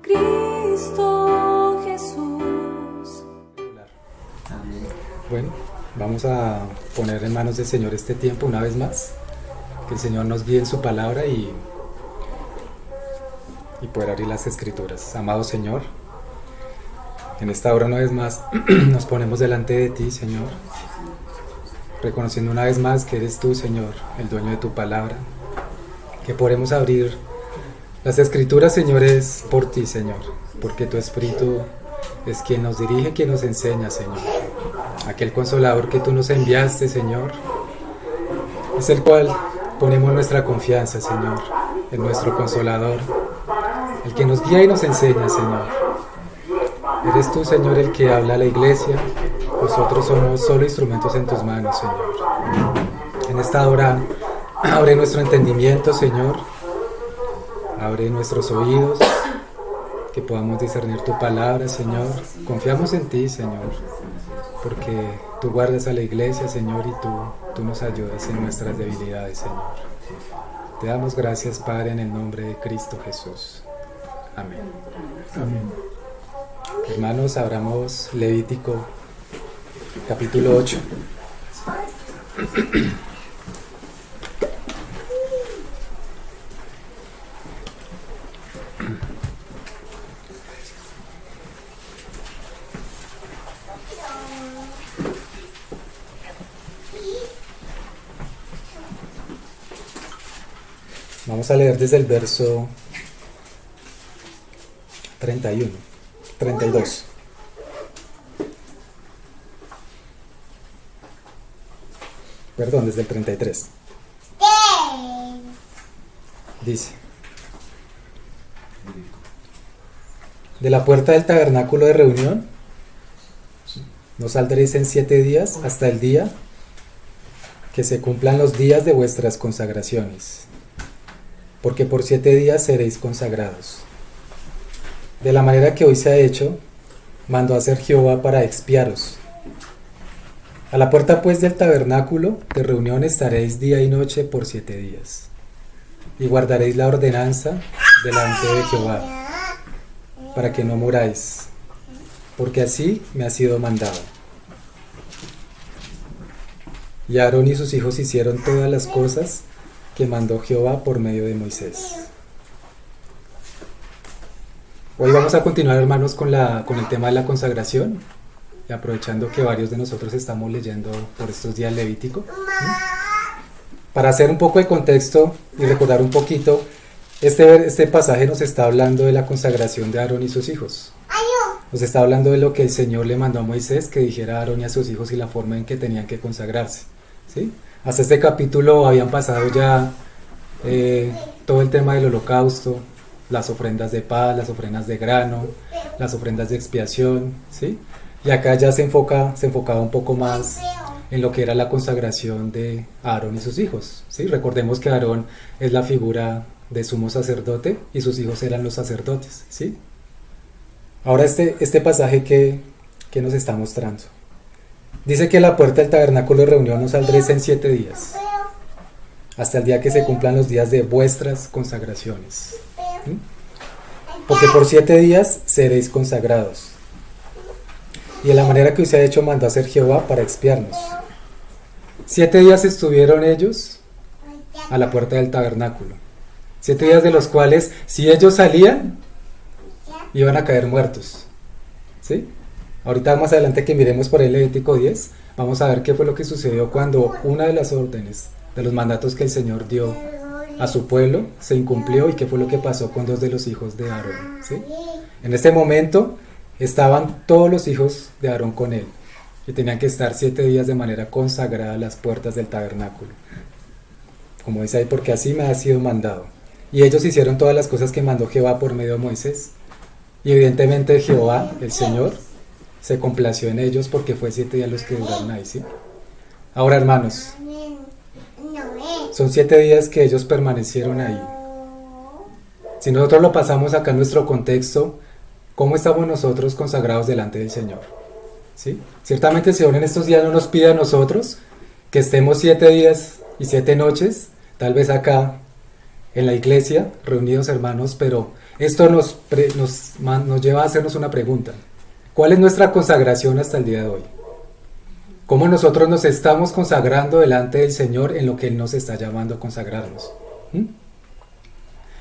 Cristo Jesús. Bueno, vamos a poner en manos del Señor este tiempo una vez más. Que el Señor nos guíe en su palabra y poder abrir las Escrituras. Amado Señor, en esta hora una vez más nos ponemos delante de ti, Señor, reconociendo una vez más que eres tú, Señor, el dueño de tu palabra, que podemos abrir las Escrituras, Señor, es por ti, Señor, porque tu Espíritu es quien nos dirige, quien nos enseña, Señor. Aquel Consolador que tú nos enviaste, Señor, es el cual ponemos nuestra confianza, Señor, en nuestro Consolador, el que nos guía y nos enseña, Señor. Eres tú, Señor, el que habla a la iglesia. Nosotros somos solo instrumentos en tus manos, Señor. En esta hora, abre nuestro entendimiento, Señor. Abre nuestros oídos, que podamos discernir tu palabra, Señor. Confiamos en ti, Señor, porque tú guardas a la iglesia, Señor, y tú nos ayudas en nuestras debilidades, Señor. Te damos gracias, Padre, en el nombre de Cristo Jesús. Amén. Amén. Hermanos, abramos Levítico capítulo 8. Vamos a leer desde el verso 32. Perdón, desde el 33. Dice: de la puerta del tabernáculo de reunión no saldréis en 7 días hasta el día que se cumplan los días de vuestras consagraciones, porque por 7 días seréis consagrados. De la manera que hoy se ha hecho, mandó a hacer Jehová para expiaros. A la puerta pues del tabernáculo de reunión estaréis día y noche por 7 días, y guardaréis la ordenanza delante de Jehová, para que no muráis, porque así me ha sido mandado. Y Aarón y sus hijos hicieron todas las cosas que mandó Jehová por medio de Moisés. Hoy vamos a continuar, hermanos, con el tema de la consagración, y aprovechando que varios de nosotros estamos leyendo por estos días Levítico, para hacer un poco de contexto y recordar un poquito, este pasaje nos está hablando de la consagración de Aarón y sus hijos. Nos está hablando de lo que el Señor le mandó a Moisés que dijera a Aarón y a sus hijos y la forma en que tenían que consagrarse, ¿sí? Hasta este capítulo habían pasado ya todo el tema del holocausto, las ofrendas de paz, las ofrendas de grano, las ofrendas de expiación, ¿sí? Y acá ya se enfocaba un poco más en lo que era la consagración de Aarón y sus hijos, ¿sí? Recordemos que Aarón es la figura de sumo sacerdote y sus hijos eran los sacerdotes, ¿sí? Ahora este pasaje que nos está mostrando. Dice que la puerta del tabernáculo de reunión no saldréis en 7 días, hasta el día que se cumplan los días de vuestras consagraciones. Porque por 7 días seréis consagrados. Y de la manera que os ha hecho mandó a hacer Jehová para expiarnos. 7 días estuvieron ellos a la puerta del tabernáculo. 7 días de los cuales, si ellos salían, iban a caer muertos, ¿sí? Ahorita más adelante que miremos por el Levítico 10, vamos a ver qué fue lo que sucedió cuando una de las órdenes, de los mandatos que el Señor dio a su pueblo, se incumplió y qué fue lo que pasó con 2 de los hijos de Aarón, ¿sí? En este momento estaban todos los hijos de Aarón con él y tenían que estar 7 días de manera consagrada a las puertas del tabernáculo, como dice ahí, porque así me ha sido mandado. Y ellos hicieron todas las cosas que mandó Jehová por medio de Moisés. Y evidentemente Jehová, el Señor, se complació en ellos porque fue 7 días los que duraron ahí, ¿sí? Ahora, hermanos, son 7 días que ellos permanecieron ahí. Si nosotros lo pasamos acá en nuestro contexto, ¿cómo estamos nosotros consagrados delante del Señor? ¿Sí? Ciertamente el Señor en estos días no nos pide a nosotros que estemos 7 días y 7 noches, tal vez acá en la iglesia, reunidos hermanos, pero esto nos lleva a hacernos una pregunta. ¿Cuál es nuestra consagración hasta el día de hoy? ¿Cómo nosotros nos estamos consagrando delante del Señor en lo que Él nos está llamando a consagrarnos?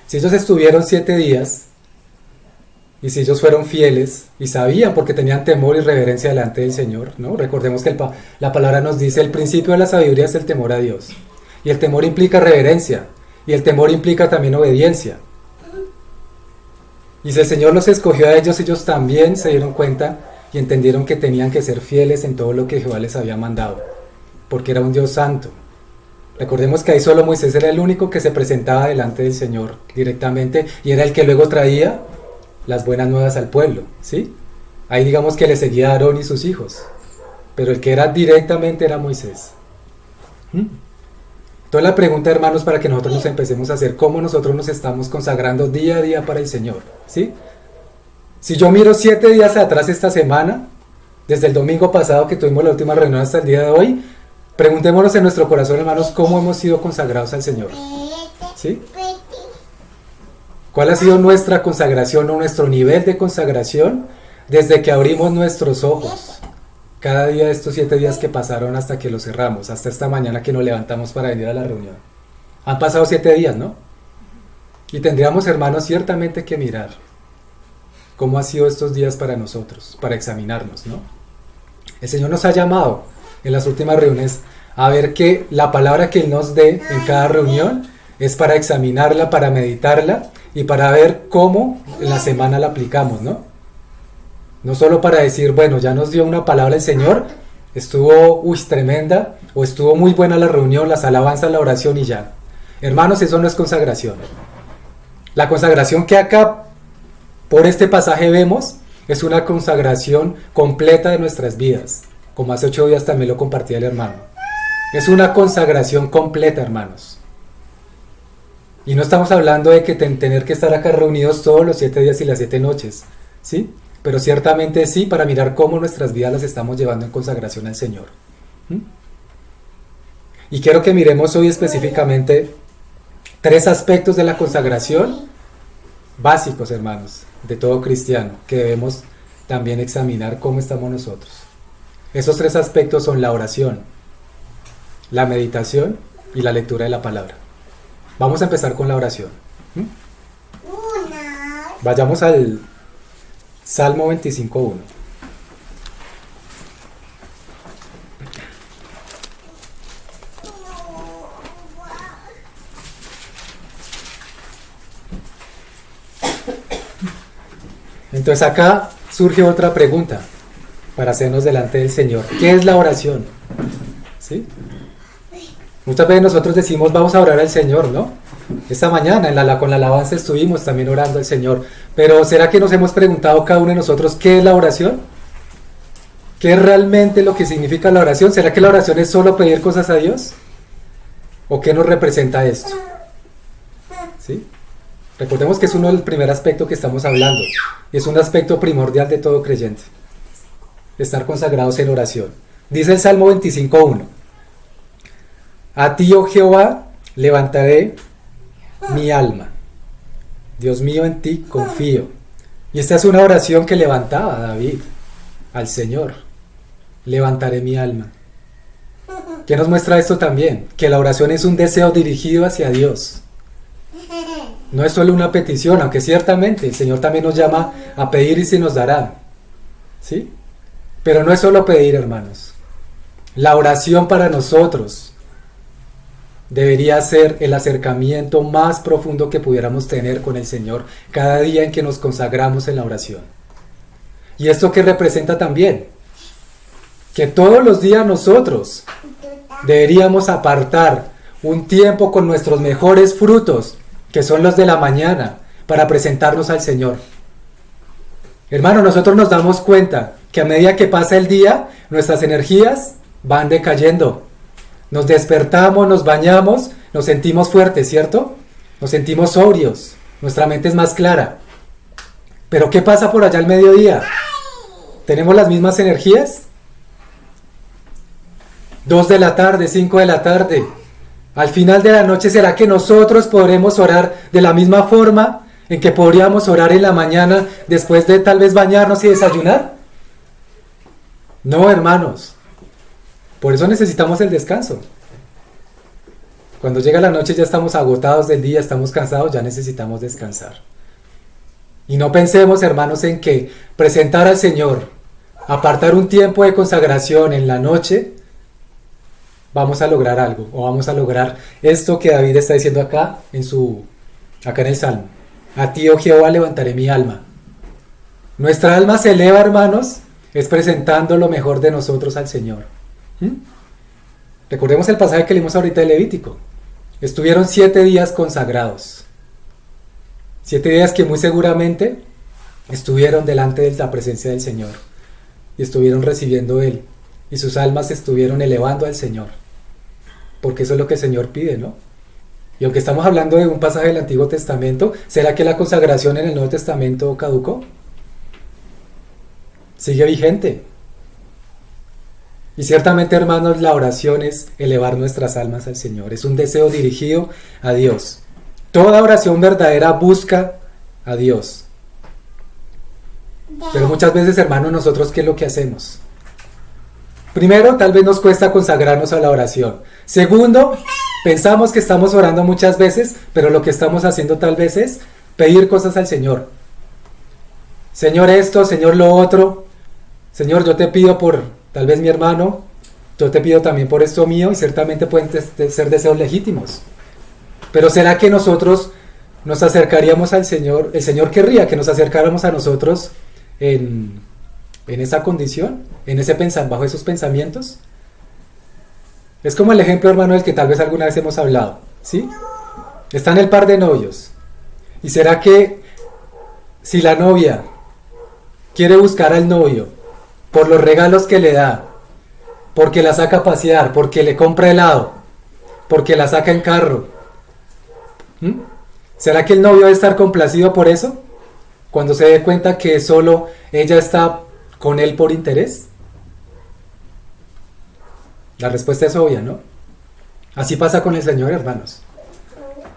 Si ellos estuvieron 7 días, y si ellos fueron fieles, y sabían porque tenían temor y reverencia delante del Señor, ¿no? Recordemos que la palabra nos dice, el principio de la sabiduría es el temor a Dios. Y el temor implica reverencia, y el temor implica también obediencia. Y si el Señor los escogió a ellos, ellos también se dieron cuenta y entendieron que tenían que ser fieles en todo lo que Jehová les había mandado, porque era un Dios santo. Recordemos que ahí solo Moisés era el único que se presentaba delante del Señor directamente, y era el que luego traía las buenas nuevas al pueblo, ¿sí? Ahí digamos que le seguía a Aarón y sus hijos, pero el que era directamente era Moisés. Entonces la pregunta, hermanos, para que nosotros nos empecemos a hacer, ¿cómo nosotros nos estamos consagrando día a día para el Señor? ¿Sí? Si yo miro 7 días atrás esta semana, desde el domingo pasado que tuvimos la última reunión hasta el día de hoy, preguntémonos en nuestro corazón, hermanos, ¿cómo hemos sido consagrados al Señor? ¿Sí? ¿Cuál ha sido nuestra consagración o nuestro nivel de consagración desde que abrimos nuestros ojos? Cada día de estos 7 días que pasaron hasta que los cerramos, hasta esta mañana que nos levantamos para venir a la reunión. Han pasado 7 días, ¿no? Y tendríamos, hermanos, ciertamente que mirar cómo han sido estos días para nosotros, para examinarnos, ¿no? El Señor nos ha llamado en las últimas reuniones a ver que la palabra que Él nos dé en cada reunión es para examinarla, para meditarla y para ver cómo en la semana la aplicamos, ¿no? No solo para decir, bueno, ya nos dio una palabra el Señor, estuvo tremenda, o estuvo muy buena la reunión, las alabanzas, la oración y ya. Hermanos, eso no es consagración. La consagración que acá por este pasaje vemos es una consagración completa de nuestras vidas, como hace 8 días también lo compartía el hermano. Es una consagración completa, hermanos. Y no estamos hablando de que tener que estar acá reunidos todos los 7 días y las 7 noches, ¿sí? Pero ciertamente sí, para mirar cómo nuestras vidas las estamos llevando en consagración al Señor. Y quiero que miremos hoy específicamente 3 aspectos de la consagración básicos, hermanos, de todo cristiano, que debemos también examinar cómo estamos nosotros. Esos 3 aspectos son la oración, la meditación y la lectura de la palabra. Vamos a empezar con la oración. Vayamos al Salmo 25:1. Entonces acá surge otra pregunta para hacernos delante del Señor. ¿Qué es la oración? ¿Sí? Muchas veces nosotros decimos vamos a orar al Señor, ¿no? Esta mañana con la alabanza estuvimos también orando al Señor. Pero ¿será que nos hemos preguntado cada uno de nosotros qué es la oración? ¿Qué es realmente lo que significa la oración? ¿Será que la oración es solo pedir cosas a Dios? ¿O qué nos representa esto? ¿Sí? Recordemos que es uno del primer aspecto que estamos hablando. Y es un aspecto primordial de todo creyente. Estar consagrados en oración. Dice el Salmo 25:1. A ti, oh Jehová, levantaré mi alma. Dios mío, en ti confío. Y esta es una oración que levantaba David al Señor. Levantaré mi alma. ¿Qué nos muestra esto también? Que la oración es un deseo dirigido hacia Dios. No es solo una petición, aunque ciertamente el Señor también nos llama a pedir y se nos dará. ¿Sí? Pero no es solo pedir, hermanos. La oración para nosotros debería ser el acercamiento más profundo que pudiéramos tener con el Señor cada día en que nos consagramos en la oración. ¿Y esto qué representa también? Que todos los días nosotros deberíamos apartar un tiempo con nuestros mejores frutos, que son los de la mañana, para presentarnos al Señor. Hermano, nosotros nos damos cuenta que a medida que pasa el día, nuestras energías van decayendo. Nos despertamos, nos bañamos, nos sentimos fuertes, ¿cierto? Nos sentimos sobrios, nuestra mente es más clara. Pero ¿qué pasa por allá al mediodía? ¿Tenemos las mismas energías? 2 de la tarde, 5 de la tarde, Al final de la noche, ¿será que nosotros podremos orar de la misma forma en que podríamos orar en la mañana después de tal vez bañarnos y desayunar? No, hermanos. Por eso necesitamos el descanso. Cuando llega la noche ya estamos agotados del día, estamos cansados, ya necesitamos descansar. Y no pensemos, hermanos, en que presentar al Señor, apartar un tiempo de consagración en la noche, vamos a lograr algo, o vamos a lograr esto que David está diciendo acá en el Salmo. A ti, oh Jehová, levantaré mi alma. Nuestra alma se eleva, hermanos, es presentando lo mejor de nosotros al Señor. Recordemos el pasaje que leímos ahorita de Levítico. Estuvieron 7 días consagrados. 7 días que muy seguramente estuvieron delante de la presencia del Señor. Y estuvieron recibiendo Él. Y sus almas estuvieron elevando al Señor. Porque eso es lo que el Señor pide, ¿no? Y aunque estamos hablando de un pasaje del Antiguo Testamento, ¿será que la consagración en el Nuevo Testamento caducó? Sigue vigente. Y ciertamente, hermanos, la oración es elevar nuestras almas al Señor. Es un deseo dirigido a Dios. Toda oración verdadera busca a Dios. Pero muchas veces, hermanos, nosotros, ¿qué es lo que hacemos? Primero, tal vez nos cuesta consagrarnos a la oración. Segundo, pensamos que estamos orando muchas veces, pero lo que estamos haciendo tal vez es pedir cosas al Señor. Señor esto, Señor lo otro. Señor, yo te pido por tal vez mi hermano, yo te pido también por esto mío, y ciertamente pueden ser deseos legítimos. Pero ¿será que nosotros nos acercaríamos al Señor? ¿El Señor querría que nos acercáramos a nosotros en esa condición, bajo esos pensamientos? Es como el ejemplo, hermano, del que tal vez alguna vez hemos hablado, ¿sí? Están el par de novios. ¿Y será que si la novia quiere buscar al novio por los regalos que le da, porque la saca a pasear, porque le compra helado, porque la saca en carro, ¿será que el novio va a estar complacido por eso? Cuando se dé cuenta que solo ella está con él por interés. La respuesta es obvia, ¿no? Así pasa con el Señor, hermanos.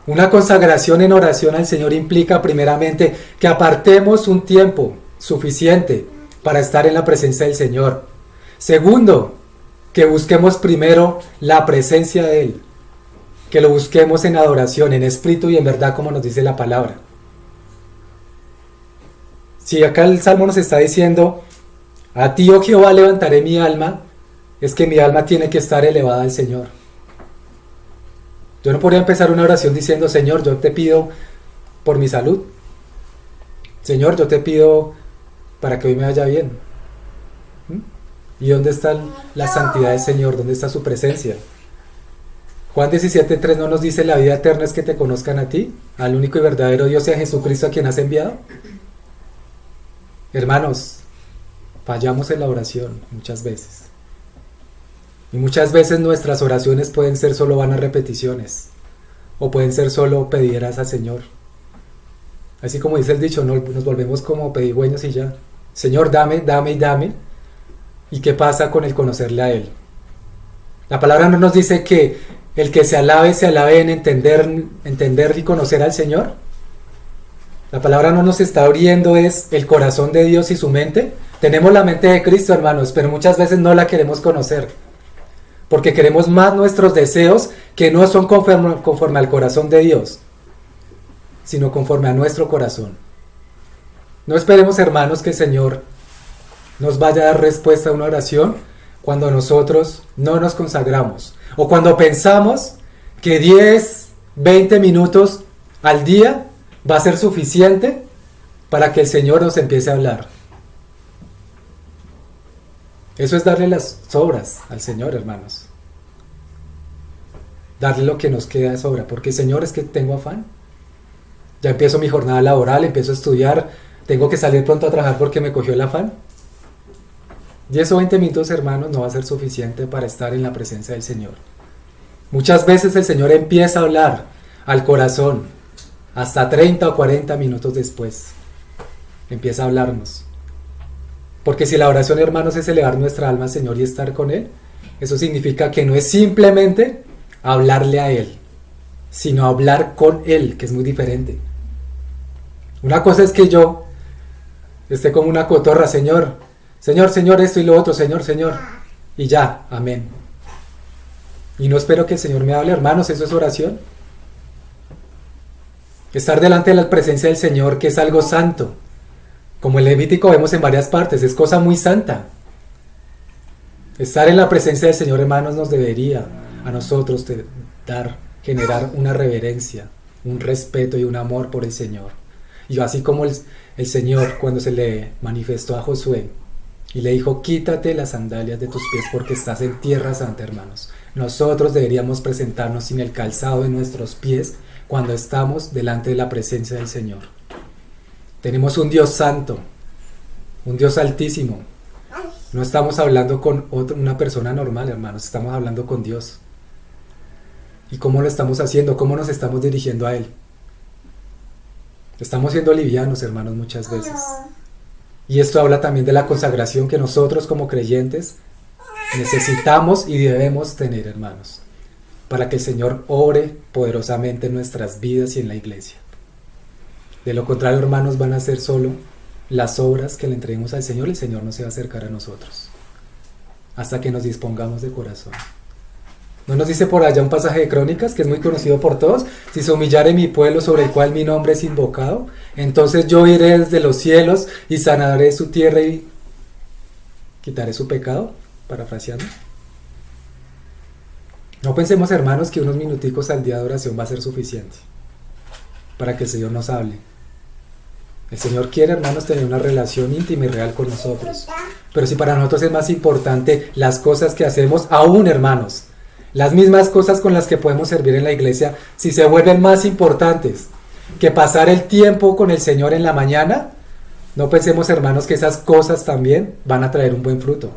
Una consagración en oración al Señor implica primeramente que apartemos un tiempo suficiente para estar en la presencia del Señor. Segundo, que busquemos primero la presencia de Él. Que lo busquemos en adoración, en espíritu y en verdad, como nos dice la palabra. Si acá el Salmo nos está diciendo, a ti, oh Jehová, levantaré mi alma, es que mi alma tiene que estar elevada al Señor. Yo no podría empezar una oración diciendo, Señor, yo te pido por mi salud. Señor, yo te pido para que hoy me vaya bien. ¿Y dónde está la santidad del Señor? ¿Dónde está su presencia? Juan 17:3 no nos dice, la vida eterna es que te conozcan a ti, al único y verdadero Dios y a Jesucristo a quien has enviado. Hermanos, fallamos en la oración muchas veces. Y muchas veces nuestras oraciones pueden ser solo vanas repeticiones, o pueden ser solo pedideras al Señor. Así como dice el dicho, nos volvemos como pedigüeños y ya. Señor, dame, dame y dame. ¿Y qué pasa con el conocerle a Él? La palabra no nos dice que el que se alabe en entender y conocer al Señor. La palabra no nos está abriendo es el corazón de Dios y su mente. Tenemos la mente de Cristo, hermanos, pero muchas veces no la queremos conocer. Porque queremos más nuestros deseos que no son conforme al corazón de Dios, sino conforme a nuestro corazón. No esperemos, hermanos, que el Señor nos vaya a dar respuesta a una oración cuando nosotros no nos consagramos. O cuando pensamos que 10, 20 minutos al día va a ser suficiente para que el Señor nos empiece a hablar. Eso es darle las sobras al Señor, hermanos. Darle lo que nos queda de sobra. Porque, Señor, es que tengo afán. Ya empiezo mi jornada laboral, empiezo a estudiar, tengo que salir pronto a trabajar porque me cogió el afán. 10 o 20 minutos, hermanos, no va a ser suficiente para estar en la presencia del Señor. Muchas veces el Señor empieza a hablar al corazón hasta 30 o 40 minutos después. Empieza a hablarnos. Porque si la oración, hermanos, es elevar nuestra alma al Señor y estar con Él, eso significa que no es simplemente hablarle a Él, sino hablar con Él, que es muy diferente. Una cosa es que yo esté como una cotorra, Señor, Señor, Señor, esto y lo otro, Señor, Señor, y ya, amén. Y no espero que el Señor me hable, hermanos, eso es oración. Estar delante de la presencia del Señor, que es algo santo. Como el Levítico vemos en varias partes, es cosa muy santa. Estar en la presencia del Señor, hermanos, nos debería a nosotros generar una reverencia, un respeto y un amor por el Señor. Y así como el Señor, cuando se le manifestó a Josué y le dijo, quítate las sandalias de tus pies porque estás en tierra santa, hermanos. Nosotros deberíamos presentarnos sin el calzado de nuestros pies cuando estamos delante de la presencia del Señor. Tenemos un Dios santo, un Dios altísimo. No estamos hablando con una persona normal, hermanos, estamos hablando con Dios. ¿Y cómo lo estamos haciendo? ¿Cómo nos estamos dirigiendo a Él? Estamos siendo livianos, hermanos, muchas veces. Y esto habla también de la consagración que nosotros como creyentes necesitamos y debemos tener, hermanos, para que el Señor obre poderosamente en nuestras vidas y en la iglesia. De lo contrario, hermanos, van a ser solo las obras que le entreguemos al Señor, el Señor no se va a acercar a nosotros hasta que nos dispongamos de corazón. ¿No nos dice por allá un pasaje de Crónicas que es muy conocido por todos? Si se humillare mi pueblo sobre el cual mi nombre es invocado, entonces yo iré desde los cielos y sanaré su tierra y quitaré su pecado, parafraseando. No pensemos, hermanos, que unos minuticos al día de oración va a ser suficiente para que el Señor nos hable. El Señor quiere, hermanos, tener una relación íntima y real con nosotros. Pero si para nosotros es más importante las cosas que hacemos, aún, hermanos, las mismas cosas con las que podemos servir en la iglesia, si se vuelven más importantes que pasar el tiempo con el Señor en la mañana, no pensemos, hermanos, que esas cosas también van a traer un buen fruto.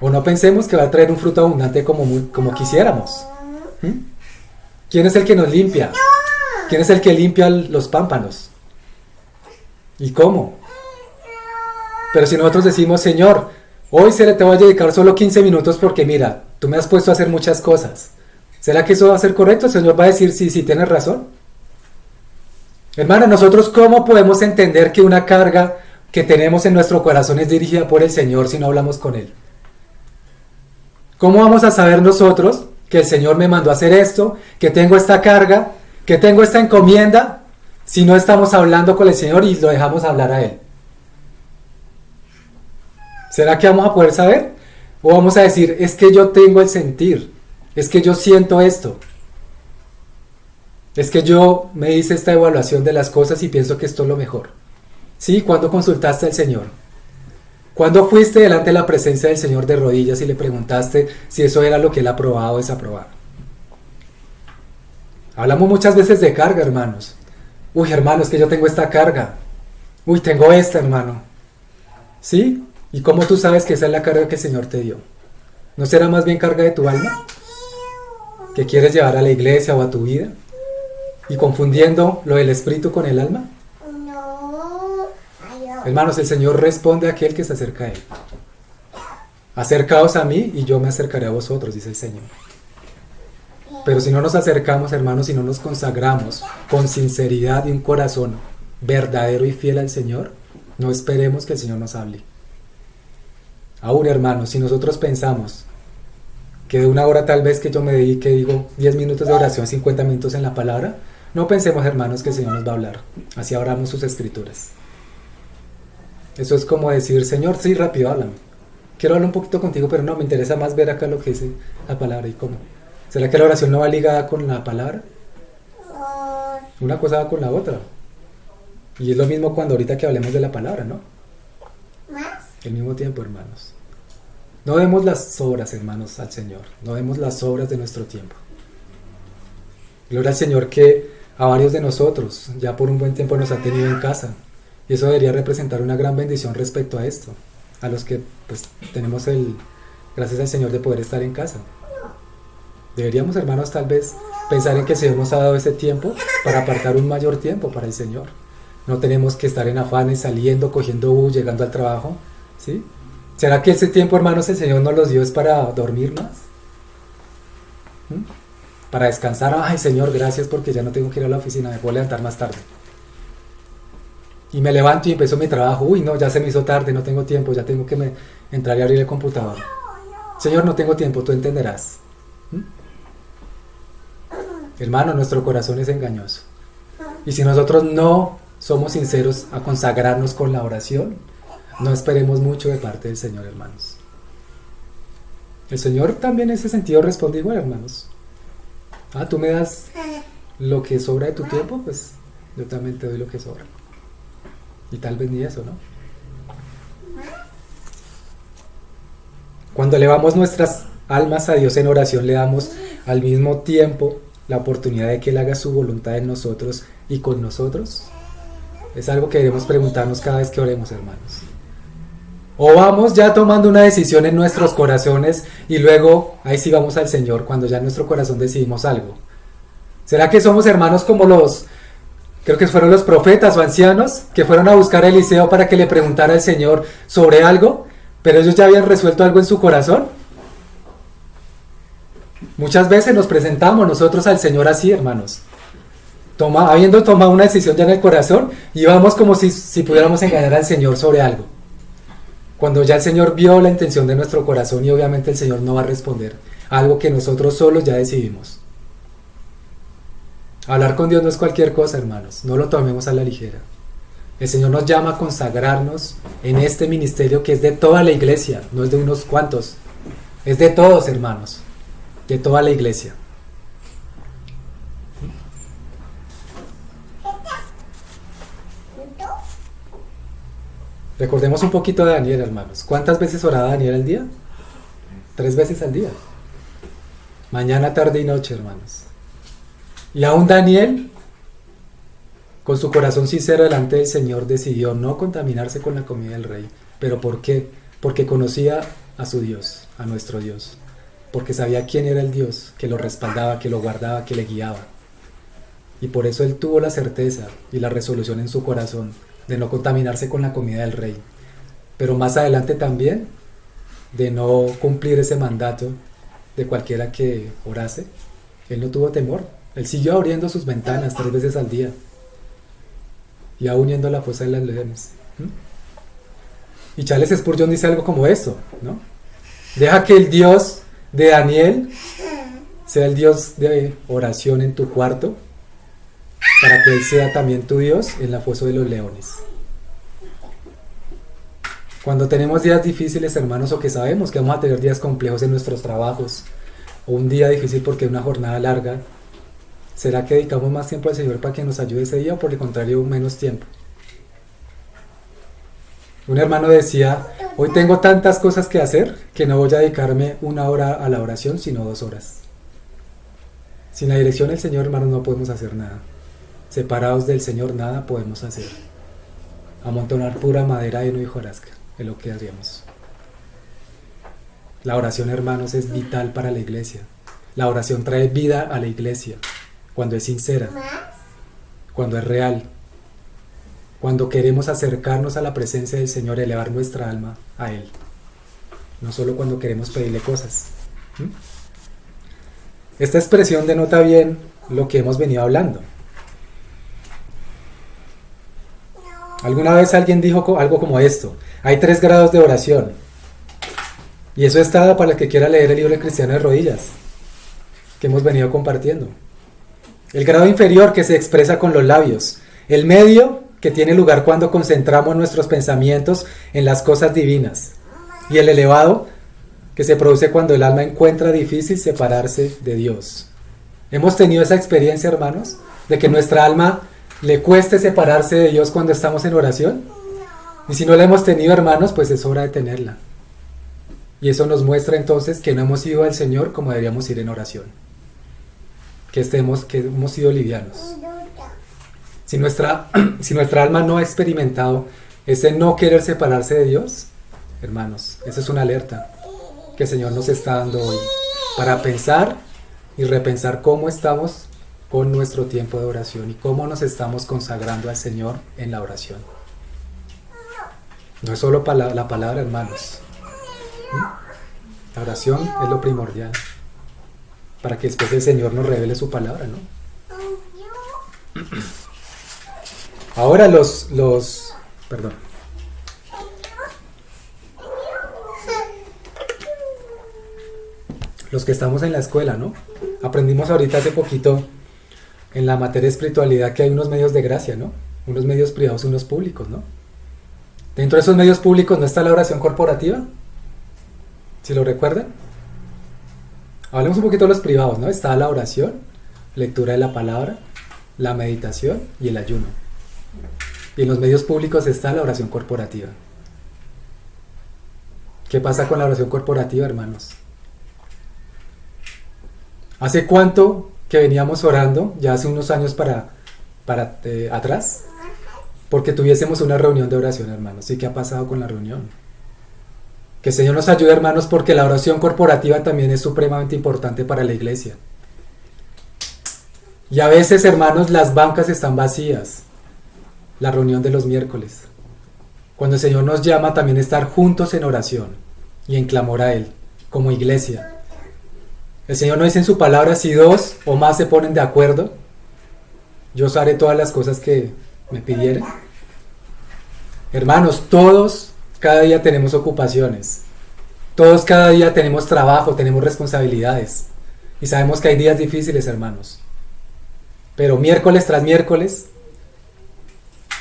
O no pensemos que va a traer un fruto abundante como quisiéramos. ¿Quién es el que nos limpia? ¿Quién es el que limpia los pámpanos? ¿Y cómo? Pero si nosotros decimos, Señor, hoy te voy a dedicar solo 15 minutos porque mira, tú me has puesto a hacer muchas cosas. ¿Será que eso va a ser correcto? El Señor va a decir, sí, tienes razón. Hermano, nosotros ¿cómo podemos entender que una carga que tenemos en nuestro corazón es dirigida por el Señor si no hablamos con Él? ¿Cómo vamos a saber nosotros que el Señor me mandó a hacer esto, que tengo esta carga, que tengo esta encomienda, si no estamos hablando con el Señor y lo dejamos hablar a Él? ¿Será que vamos a poder saber? ¿O vamos a decir, es que yo tengo el sentir, es que yo siento esto, es que yo me hice esta evaluación de las cosas y pienso que esto es lo mejor? ¿Sí? ¿Cuándo consultaste al Señor? ¿Cuándo fuiste delante de la presencia del Señor de rodillas y le preguntaste si eso era lo que Él aprobaba o desaprobaba? Hablamos muchas veces de carga, hermanos. Uy, hermano, es que yo tengo esta carga. Uy, tengo esta, hermano. ¿Sí? ¿Y cómo tú sabes que esa es la carga que el Señor te dio? ¿No será más bien carga de tu alma? ¿Que quieres llevar a la iglesia o a tu vida? ¿Y confundiendo lo del espíritu con el alma? Hermanos, el Señor responde a aquel que se acerca a Él. Acercaos a mí y yo me acercaré a vosotros, dice el Señor. Pero si no nos acercamos, hermanos, si no nos consagramos con sinceridad y un corazón verdadero y fiel al Señor, no esperemos que el Señor nos hable. Aún, hermanos, si nosotros pensamos que de una hora tal vez que yo me dedique, digo, 10 minutos de oración, 50 minutos en la palabra, no pensemos, hermanos, que el Señor nos va a hablar. Así abramos sus escrituras. Eso es como decir, Señor, sí, rápido, háblame. Quiero hablar un poquito contigo, pero no, me interesa más ver acá lo que dice la palabra y cómo. ¿Será que la oración no va ligada con la palabra? Una cosa va con la otra. Y es lo mismo cuando ahorita que hablemos de la palabra, ¿no? Al mismo tiempo, hermanos. No demos las obras, hermanos, al Señor. No demos las obras de nuestro tiempo. Gloria al Señor que a varios de nosotros ya por un buen tiempo nos ha tenido en casa. Y eso debería representar una gran bendición respecto a esto. A los que pues tenemos gracias al Señor de poder estar en casa. Deberíamos, hermanos, tal vez pensar en que el Señor nos ha dado ese tiempo para apartar un mayor tiempo para el Señor. No tenemos que estar en afanes, saliendo, cogiendo bus, llegando al trabajo, ¿sí? ¿Será que ese tiempo, hermanos, el Señor nos los dio es para dormir más? para descansar. Ay, Señor, gracias porque ya no tengo que ir a la oficina, me puedo levantar más tarde. Y me levanto y empiezo mi trabajo. Uy, no, ya se me hizo tarde, no tengo tiempo, ya tengo que entrar y abrir el computador. Señor, no tengo tiempo, tú entenderás. Hermano, nuestro corazón es engañoso. Y si nosotros no somos sinceros a consagrarnos con la oración, no esperemos mucho de parte del Señor, hermanos. El Señor también en ese sentido responde igual, hermanos. Tú me das lo que sobra de tu tiempo, pues yo también te doy lo que sobra. Y tal vez ni eso, ¿no? Cuando elevamos nuestras almas a Dios en oración, le damos al mismo tiempo la oportunidad de que Él haga su voluntad en nosotros y con nosotros. Es algo que debemos preguntarnos cada vez que oremos, hermanos. O vamos ya tomando una decisión en nuestros corazones y luego ahí sí vamos al Señor cuando ya en nuestro corazón decidimos algo. ¿Será que somos hermanos como creo que fueron los profetas o ancianos que fueron a buscar a Eliseo para que le preguntara al Señor sobre algo, pero ellos ya habían resuelto algo en su corazón? Muchas veces nos presentamos nosotros al Señor así, hermanos, habiendo tomado una decisión ya en el corazón, y vamos como si pudiéramos engañar al Señor sobre algo. Cuando ya el Señor vio la intención de nuestro corazón, y obviamente el Señor no va a responder a algo que nosotros solos ya decidimos. Hablar con Dios no es cualquier cosa, hermanos, no lo tomemos a la ligera. El Señor nos llama a consagrarnos en este ministerio que es de toda la iglesia, no es de unos cuantos, es de todos, hermanos, de toda la iglesia. Recordemos un poquito a Daniel, hermanos. ¿Cuántas veces oraba Daniel al día? 3 veces al día. Mañana, tarde y noche, hermanos. Y aún Daniel, con su corazón sincero delante del Señor, decidió no contaminarse con la comida del rey. ¿Pero por qué? Porque conocía a su Dios, a nuestro Dios. Porque sabía quién era el Dios, que lo respaldaba, que lo guardaba, que le guiaba. Y por eso él tuvo la certeza y la resolución en su corazón de no contaminarse con la comida del rey. Pero más adelante también, de no cumplir ese mandato de cualquiera que orase. Él no tuvo temor. Él siguió abriendo sus ventanas 3 veces al día. Y aún yendo a la fosa de las leones. Y Charles Spurgeon dice algo como esto, ¿no? Deja que el Dios de Daniel sea el Dios de oración en tu cuarto, para que Él sea también tu Dios en la fosa de los leones. Cuando tenemos días difíciles, hermanos, o que sabemos que vamos a tener días complejos en nuestros trabajos, o un día difícil porque es una jornada larga, ¿será que dedicamos más tiempo al Señor para que nos ayude ese día, o por el contrario, menos tiempo? Un hermano decía: hoy tengo tantas cosas que hacer que no voy a dedicarme 1 hora a la oración, sino 2 horas. Sin la dirección del Señor, hermanos, no podemos hacer nada. Separados del Señor, nada podemos hacer. Amontonar pura madera de heno y hojarasca es lo que haríamos. La oración, hermanos, es vital para la iglesia. La oración trae vida a la iglesia cuando es sincera, cuando es real, cuando queremos acercarnos a la presencia del Señor, elevar nuestra alma a Él, no solo cuando queremos pedirle cosas. Esta expresión denota bien lo que hemos venido hablando. Alguna vez alguien dijo algo como esto: hay 3 grados de oración, y eso está para el que quiera leer el libro de Cristiano de Rodillas que hemos venido compartiendo. El grado inferior, que se expresa con los labios; el medio, que tiene lugar cuando concentramos nuestros pensamientos en las cosas divinas; y el elevado, que se produce cuando el alma encuentra difícil separarse de Dios. ¿Hemos tenido esa experiencia, hermanos, de que nuestra alma le cueste separarse de Dios cuando estamos en oración? Y si no la hemos tenido, hermanos, pues es hora de tenerla. Y eso nos muestra entonces que no hemos ido al Señor como deberíamos ir en oración, que hemos sido livianos. Si nuestra alma no ha experimentado ese no querer separarse de Dios, hermanos, esa es una alerta que el Señor nos está dando hoy, para pensar y repensar cómo estamos con nuestro tiempo de oración y cómo nos estamos consagrando al Señor en la oración. No es solo la palabra, hermanos. La oración es lo primordial. para que después el Señor nos revele su palabra, ¿no? Ahora perdón. Los que estamos en la escuela, ¿no? Aprendimos ahorita hace poquito en la materia de espiritualidad que hay unos medios de gracia, ¿no? Unos medios privados y unos públicos, ¿no? Dentro de esos medios públicos no está la oración corporativa, si lo recuerdan. Hablemos un poquito de los privados, ¿no? Está la oración, lectura de la palabra, la meditación y el ayuno. Y en los medios públicos está la oración corporativa. ¿Qué pasa con la oración corporativa, hermanos? ¿Hace cuánto que veníamos orando, ya hace unos años para atrás, porque tuviésemos una reunión de oración, hermanos? ¿Y qué ha pasado con la reunión? Que el Señor nos ayude, hermanos, porque la oración corporativa también es supremamente importante para la iglesia. Y a veces, hermanos, las bancas están vacías. La reunión de los miércoles. Cuando el Señor nos llama también a estar juntos en oración y en clamor a Él, como iglesia. El Señor nos dice en su palabra, si dos o más se ponen de acuerdo, yo os haré todas las cosas que me pidieren. Hermanos, todos cada día tenemos ocupaciones. Todos cada día tenemos trabajo, tenemos responsabilidades. Y sabemos que hay días difíciles, hermanos. Pero miércoles tras miércoles,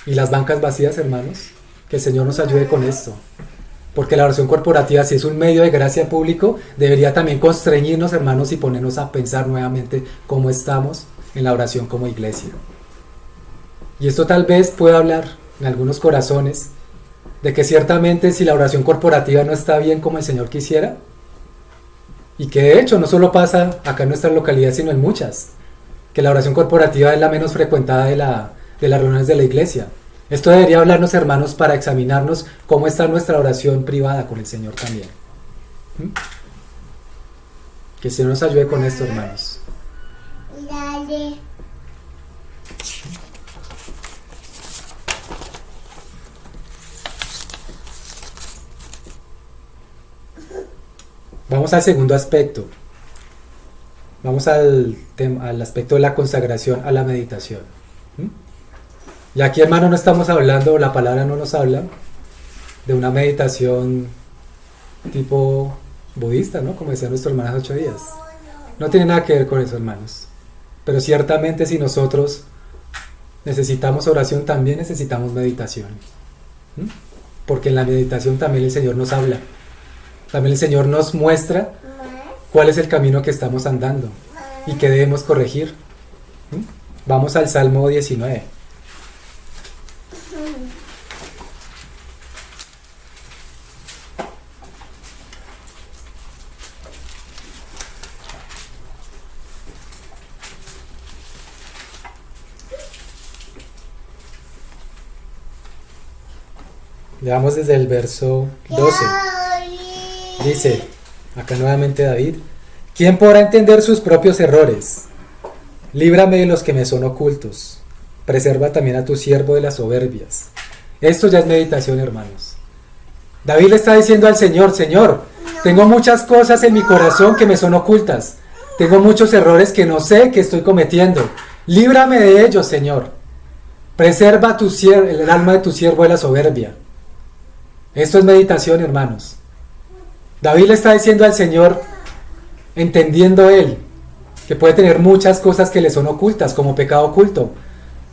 y las bancas vacías, hermanos, que el Señor nos ayude con esto. Porque la oración corporativa, si es un medio de gracia público, debería también constreñirnos, hermanos, y ponernos a pensar nuevamente cómo estamos en la oración como iglesia. Y esto tal vez pueda hablar en algunos corazones de que ciertamente si la oración corporativa no está bien como el Señor quisiera, y que de hecho no solo pasa acá en nuestra localidad, sino en muchas, que la oración corporativa es la menos frecuentada de las reuniones de la iglesia. Esto debería hablarnos, hermanos, para examinarnos cómo está nuestra oración privada con el Señor también. Que el Señor nos ayude con esto, hermanos. Dale. Vamos al segundo aspecto. Vamos al aspecto de la consagración a la meditación. Y aquí, hermano, no estamos hablando, la palabra no nos habla de una meditación tipo budista, ¿no? Como decía nuestro hermano hace 8 días. No tiene nada que ver con eso, hermanos. Pero ciertamente si nosotros necesitamos oración, también necesitamos meditación. Porque en la meditación también el Señor nos habla. También el Señor nos muestra cuál es el camino que estamos andando y que debemos corregir. Vamos al Salmo 19. Leamos desde el verso 12. Dice, acá nuevamente David, ¿quién podrá entender sus propios errores? Líbrame de los que me son ocultos. Preserva también a tu siervo de las soberbias. Esto ya es meditación, hermanos. David le está diciendo al Señor, Señor, tengo muchas cosas en mi corazón que me son ocultas. Tengo muchos errores que no sé que estoy cometiendo. Líbrame de ellos, Señor. Preserva el alma de tu siervo de la soberbia. Esto es meditación, hermanos. David le está diciendo al Señor, entendiendo él, que puede tener muchas cosas que le son ocultas, como pecado oculto.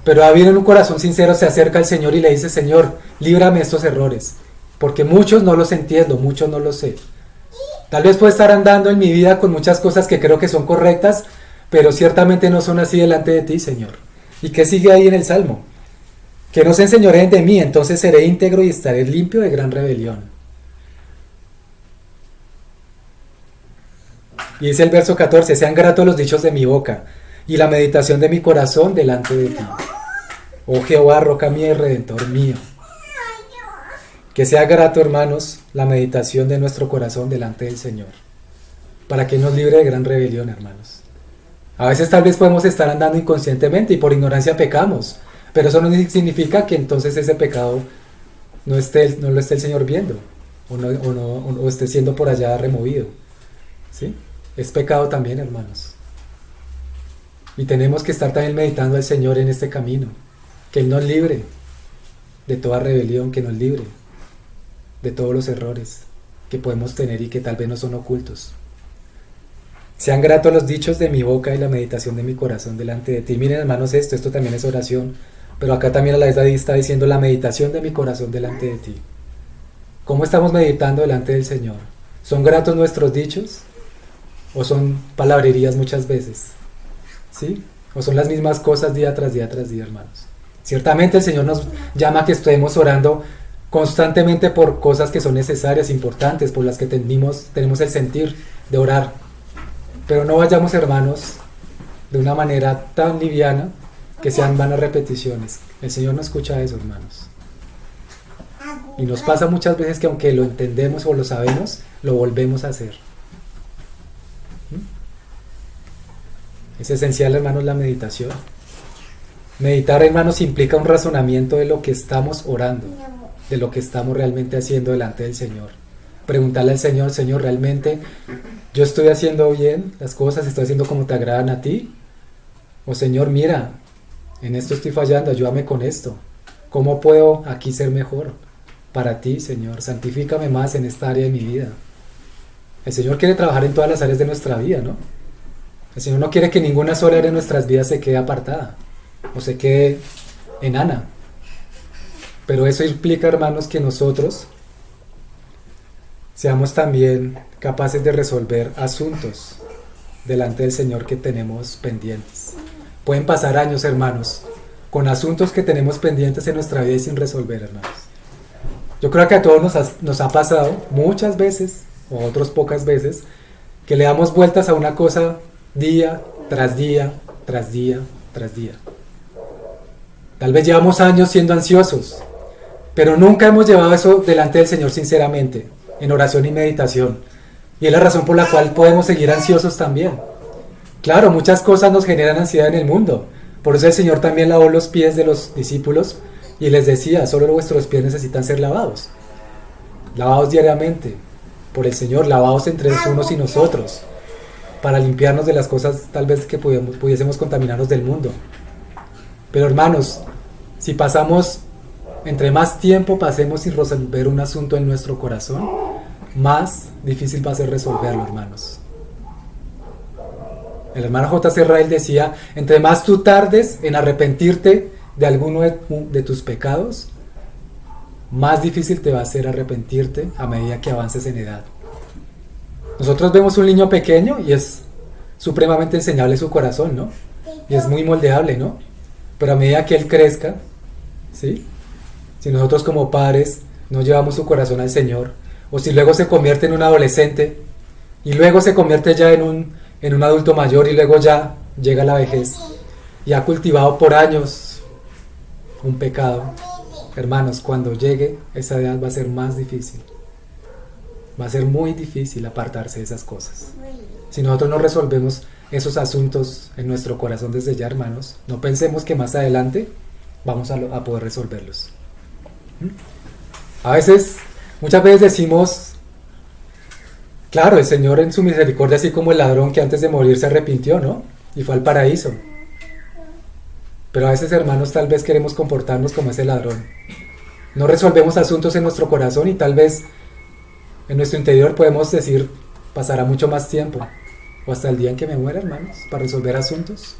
Pero David en un corazón sincero se acerca al Señor y le dice, Señor, líbrame de estos errores, porque muchos no los entiendo, muchos no los sé. Tal vez puedo estar andando en mi vida con muchas cosas que creo que son correctas, pero ciertamente no son así delante de ti, Señor. ¿Y qué sigue ahí en el Salmo? Que no se enseñoreen de mí, entonces seré íntegro y estaré limpio de gran rebelión. Y dice el verso 14, sean gratos los dichos de mi boca y la meditación de mi corazón delante de ti. Oh Jehová, roca mía y redentor mío. Que sea grato, hermanos, la meditación de nuestro corazón delante del Señor, para que nos libre de gran rebelión, hermanos. A veces tal vez podemos estar andando inconscientemente y por ignorancia pecamos, pero eso no significa que entonces ese pecado no lo esté el Señor viendo o esté siendo por allá removido. ¿Sí? Es pecado también, hermanos. Y tenemos que estar también meditando al Señor en este camino. Que Él nos libre de toda rebelión, que nos libre de todos los errores que podemos tener y que tal vez no son ocultos. Sean gratos los dichos de mi boca y la meditación de mi corazón delante de ti. Miren, hermanos, esto también es oración, pero acá también a la vez David está diciendo la meditación de mi corazón delante de ti. ¿Cómo estamos meditando delante del Señor? ¿Son gratos nuestros dichos? ¿O son palabrerías muchas veces? ¿Sí? ¿O son las mismas cosas día tras día tras día, hermanos? Ciertamente el Señor nos llama a que estemos orando constantemente por cosas que son necesarias, importantes, por las que tenemos el sentir de orar. Pero no vayamos, hermanos, de una manera tan liviana que sean vanas repeticiones. El Señor no escucha eso, hermanos. Y nos pasa muchas veces que aunque lo entendemos o lo sabemos, lo volvemos a hacer. Es esencial, hermanos, la meditación. Meditar, hermanos, implica un razonamiento de lo que estamos orando, de lo que estamos realmente haciendo delante del Señor. Preguntarle al Señor, Señor, ¿realmente yo estoy haciendo bien las cosas? ¿Estoy haciendo como te agradan a ti? O Señor, mira, en esto estoy fallando, ayúdame con esto. ¿Cómo puedo aquí ser mejor para ti, Señor? Santifícame más en esta área de mi vida. El Señor quiere trabajar en todas las áreas de nuestra vida, ¿no? El Señor no quiere que ninguna sola área de nuestras vidas se quede apartada o se quede enana. Pero eso implica, hermanos, que nosotros seamos también capaces de resolver asuntos delante del Señor que tenemos pendientes. Pueden pasar años, hermanos, con asuntos que tenemos pendientes en nuestra vida y sin resolver, hermanos. Yo creo que a todos nos ha pasado muchas veces, o otras pocas veces, que le damos vueltas a una cosa día tras día, tras día, tras día. Tal vez llevamos años siendo ansiosos, pero nunca hemos llevado eso delante del Señor sinceramente, en oración y meditación. Y es la razón por la cual podemos seguir ansiosos también. Claro, muchas cosas nos generan ansiedad en el mundo. Por eso el Señor también lavó los pies de los discípulos y les decía, solo vuestros pies necesitan ser lavados. Lavados diariamente por el Señor, lavados entre unos y nosotros, para limpiarnos de las cosas tal vez que pudiésemos contaminarnos del mundo. Pero hermanos, si pasamos, entre más tiempo pasemos sin resolver un asunto en nuestro corazón, más difícil va a ser resolverlo, hermanos. El hermano J.C. Ryle decía, entre más tú tardes en arrepentirte de alguno de tus pecados, más difícil te va a ser arrepentirte a medida que avances en edad. Nosotros vemos un niño pequeño y es supremamente enseñable su corazón, ¿no? Y es muy moldeable, ¿no? Pero a medida que él crezca, ¿sí? Si nosotros como padres no llevamos su corazón al Señor, o si luego se convierte en un adolescente, y luego se convierte ya en un adulto mayor, y luego ya llega a la vejez, y ha cultivado por años un pecado, hermanos, cuando llegue esa edad va a ser más difícil. Va a ser muy difícil apartarse de esas cosas. Si nosotros no resolvemos esos asuntos en nuestro corazón desde ya, hermanos, no pensemos que más adelante vamos a poder resolverlos. Muchas veces decimos, claro, el Señor en su misericordia, así como el ladrón que antes de morir se arrepintió, ¿no? Y fue al paraíso. Pero a veces, hermanos, tal vez queremos comportarnos como ese ladrón. No resolvemos asuntos en nuestro corazón y tal vez en nuestro interior podemos decir, pasará mucho más tiempo, o hasta el día en que me muera, hermanos, para resolver asuntos.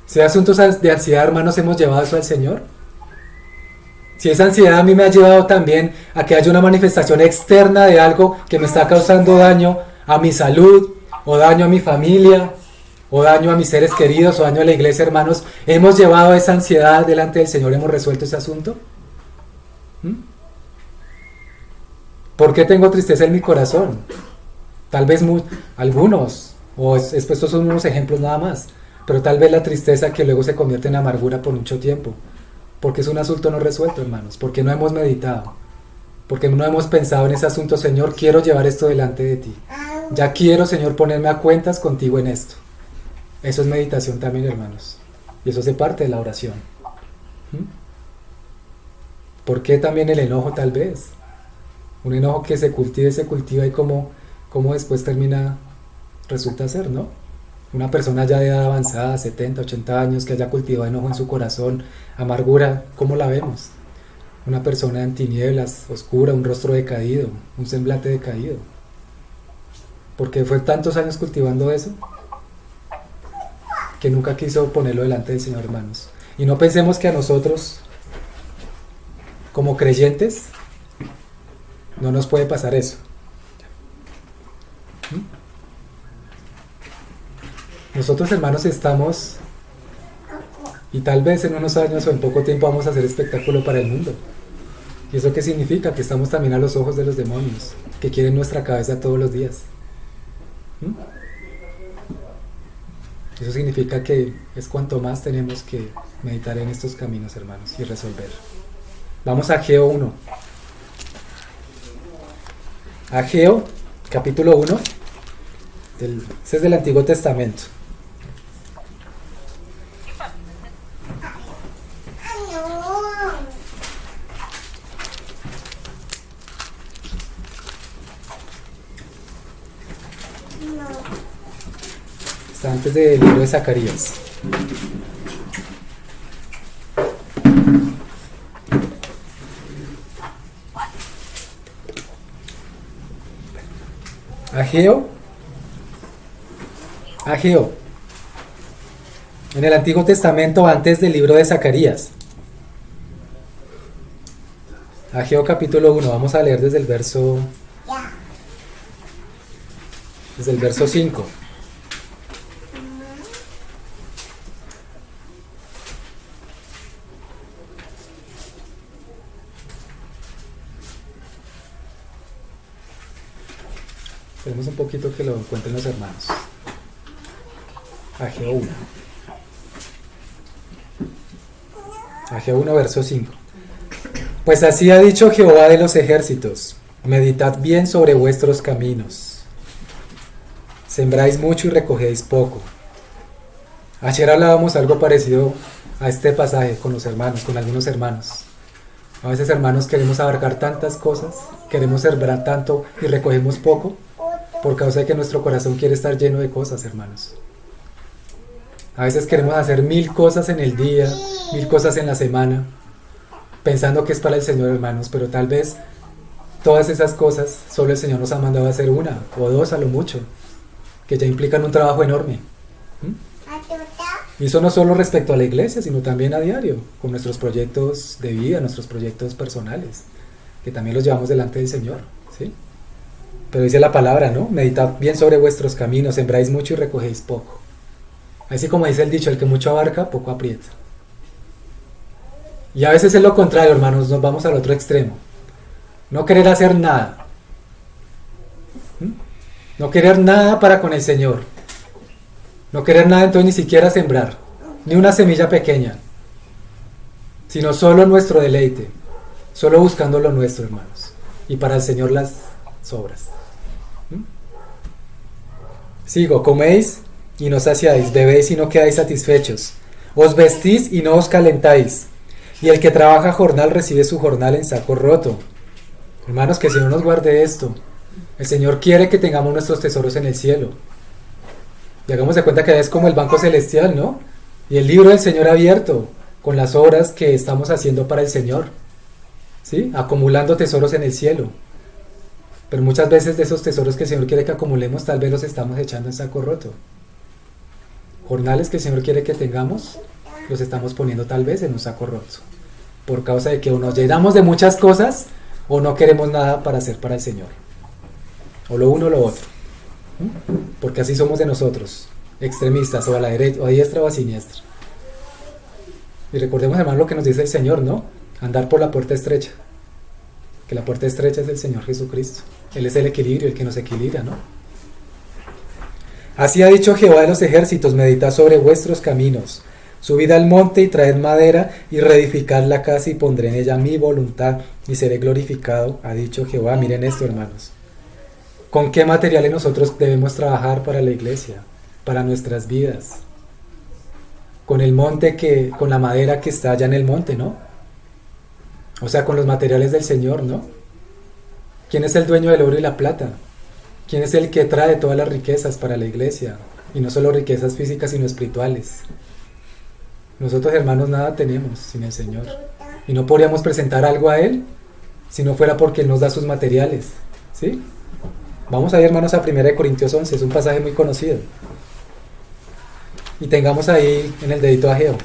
Si asuntos de ansiedad, hermanos, hemos llevado eso al Señor. Si esa ansiedad a mí me ha llevado también a que haya una manifestación externa de algo que me está causando daño a mi salud, o daño a mi familia, o daño a mis seres queridos, o daño a la iglesia, hermanos, ¿hemos llevado esa ansiedad delante del Señor? ¿Hemos resuelto ese asunto? ¿Por qué tengo tristeza en mi corazón? Tal vez algunos, estos son unos ejemplos nada más, pero tal vez la tristeza que luego se convierte en amargura por mucho tiempo, porque es un asunto no resuelto, hermanos, porque no hemos meditado, porque no hemos pensado en ese asunto. Señor, quiero llevar esto delante de ti, ya quiero, Señor, ponerme a cuentas contigo en esto. Eso es meditación también, hermanos, y eso hace parte de la oración. ¿Por qué también el enojo tal vez? Un enojo que se cultiva y como después resulta ser, ¿no? Una persona ya de edad avanzada, 70, 80 años, que haya cultivado enojo en su corazón, amargura, ¿cómo la vemos? Una persona en tinieblas, oscura, un rostro decaído, un semblante decaído. Porque fue tantos años cultivando eso que nunca quiso ponerlo delante del Señor, hermanos. Y no pensemos que a nosotros, como creyentes, no nos puede pasar eso. Nosotros, hermanos, estamos, y tal vez en unos años o en poco tiempo vamos a hacer espectáculo para el mundo. ¿Y eso qué significa? Que estamos también a los ojos de los demonios, que quieren nuestra cabeza todos los días. Eso significa que es cuanto más tenemos que meditar en estos caminos, hermanos, y resolver. Vamos a Ageo 1. Ageo, capítulo 1. Ese es del Antiguo Testamento. Está antes del libro de Zacarías. Ageo. En el Antiguo Testamento, antes del libro de Zacarías. Ageo capítulo 1, vamos a leer desde el verso 5. Esperemos un poquito que lo encuentren los hermanos. Ageo 1. Ageo 1, verso 5. Pues así ha dicho Jehová de los ejércitos: meditad bien sobre vuestros caminos. Sembráis mucho y recogéis poco. Ayer hablábamos algo parecido a este pasaje con los hermanos, con algunos hermanos. A veces, hermanos, queremos abarcar tantas cosas, queremos sembrar tanto y recogemos poco, por causa de que nuestro corazón quiere estar lleno de cosas, hermanos. A veces queremos hacer 1000 cosas en el día, 1000 cosas en la semana, pensando que es para el Señor, hermanos, pero tal vez todas esas cosas solo el Señor nos ha mandado a hacer 1 o 2 a lo mucho, que ya implican un trabajo enorme. Y eso no solo respecto a la iglesia, sino también a diario, con nuestros proyectos de vida, nuestros proyectos personales, que también los llevamos delante del Señor, ¿sí? Pero dice la palabra, ¿no? Meditad bien sobre vuestros caminos, sembráis mucho y recogéis poco. Así como dice el dicho, el que mucho abarca, poco aprieta. Y a veces es lo contrario, hermanos, nos vamos al otro extremo. No querer hacer nada. No querer nada para con el Señor. No querer nada, entonces ni siquiera sembrar, ni una semilla pequeña, sino solo nuestro deleite, solo buscando lo nuestro, hermanos. Y para el Señor las sobras. Sigo, coméis y no saciáis, bebéis y no quedáis satisfechos, os vestís y no os calentáis, y el que trabaja jornal recibe su jornal en saco roto. Hermanos, que el Señor nos guarde esto. El Señor quiere que tengamos nuestros tesoros en el cielo, y hagamos de cuenta que es como el banco celestial, ¿no? Y el libro del Señor abierto, con las obras que estamos haciendo para el Señor, ¿sí? Acumulando tesoros en el cielo. Pero muchas veces de esos tesoros que el Señor quiere que acumulemos, tal vez los estamos echando en saco roto. Jornales que el Señor quiere que tengamos, los estamos poniendo tal vez en un saco roto, por causa de que o nos llenamos de muchas cosas, o no queremos nada para hacer para el Señor. O lo uno o lo otro. Porque así somos de nosotros, extremistas, o a la derecha, o a diestra o a siniestra. Y recordemos, hermano, lo que nos dice el Señor, ¿no? Andar por la puerta estrecha. Que la puerta estrecha es el Señor Jesucristo. Él es el equilibrio, el que nos equilibra, ¿no? Así ha dicho Jehová de los ejércitos: meditad sobre vuestros caminos. Subid al monte y traed madera y reedificad la casa y pondré en ella mi voluntad y seré glorificado, ha dicho Jehová. Miren esto, hermanos. ¿Con qué materiales nosotros debemos trabajar para la iglesia, para nuestras vidas? Con el monte con la madera que está allá en el monte, ¿no? O sea, con los materiales del Señor, ¿no? ¿Quién es el dueño del oro y la plata? ¿Quién es el que trae todas las riquezas para la iglesia Y no solo riquezas físicas, sino espirituales. Nosotros, hermanos, nada tenemos sin el Señor. Y no podríamos presentar algo a Él si no fuera porque Él nos da sus materiales. ¿Sí? Vamos a ir, hermanos, a 1 Corintios 11. Es un pasaje muy conocido. Y tengamos ahí en el dedito a Ageo.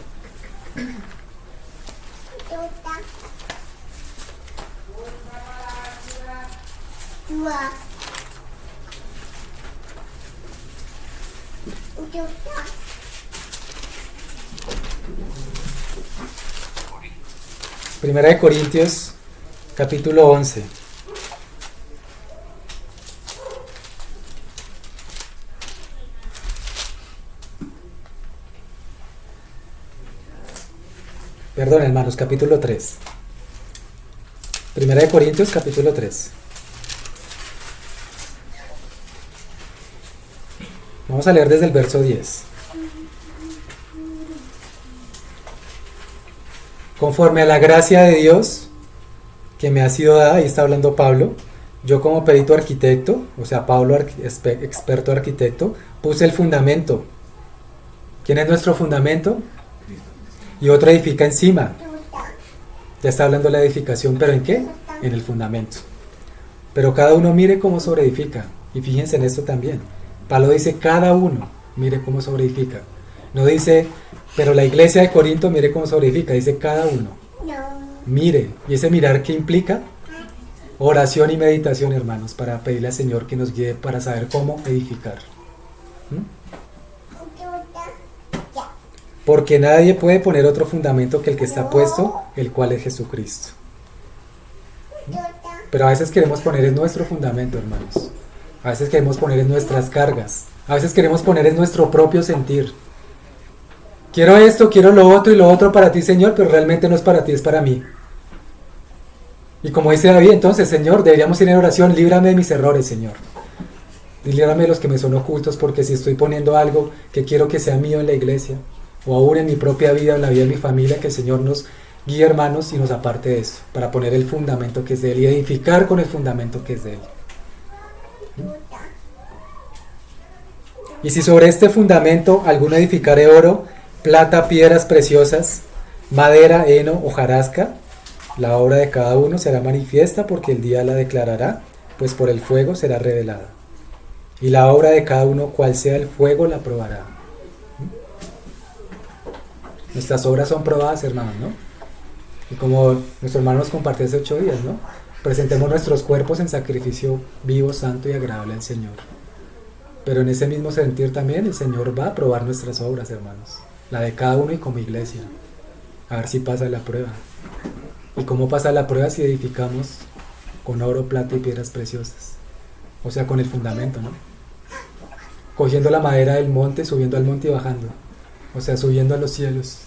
Primera de Corintios, capítulo 11. Perdón, hermanos, capítulo 3. Primera de Corintios, capítulo 3. Vamos a leer desde el verso 10. Conforme a la gracia de Dios que me ha sido dada, ahí está hablando Pablo, yo como perito arquitecto, o sea, Pablo experto arquitecto, puse el fundamento. ¿Quién es nuestro fundamento? Y otro edifica encima. Ya está hablando de la edificación, ¿pero en qué? En el fundamento. Pero cada uno mire cómo sobreedifica. Y fíjense en esto también. Pablo dice, cada uno mire cómo sobreedifica. No dice, pero la iglesia de Corinto mire cómo sobreedifica. Dice, cada uno. Mire. ¿Y ese mirar qué implica? Oración y meditación, hermanos, para pedirle al Señor que nos guíe para saber cómo edificar. Porque nadie puede poner otro fundamento que el que está puesto, el cual es Jesucristo. Pero a veces queremos poner en nuestro fundamento, hermanos. A veces queremos poner en nuestras cargas. A veces queremos poner en nuestro propio sentir. Quiero esto, quiero lo otro y lo otro para ti, Señor, pero realmente no es para ti, es para mí. Y como dice David, entonces, Señor, deberíamos ir en oración, líbrame de mis errores, Señor. Y líbrame de los que me son ocultos, porque si estoy poniendo algo que quiero que sea mío en la iglesia, o aún en mi propia vida, en la vida de mi familia, que el Señor nos guíe, hermanos, y nos aparte de esto, para poner el fundamento que es de Él y edificar con el fundamento que es de Él. Y si sobre este fundamento alguno edificare oro, plata, piedras preciosas, madera, heno, hojarasca, la obra de cada uno será manifiesta, porque el día la declarará, pues por el fuego será revelada. Y la obra de cada uno, cual sea el fuego, la probará. Nuestras obras son probadas, hermanos, ¿no? Y como nuestro hermano nos compartió hace 8 días, ¿no? Presentemos nuestros cuerpos en sacrificio vivo, santo y agradable al Señor. Pero en ese mismo sentir también el Señor va a probar nuestras obras, hermanos. La de cada uno y como iglesia. A ver si pasa la prueba. ¿Y cómo pasa la prueba? Si edificamos con oro, plata y piedras preciosas. O sea, con el fundamento, ¿no? Cogiendo la madera del monte, subiendo al monte y bajando. O sea, subiendo a los cielos.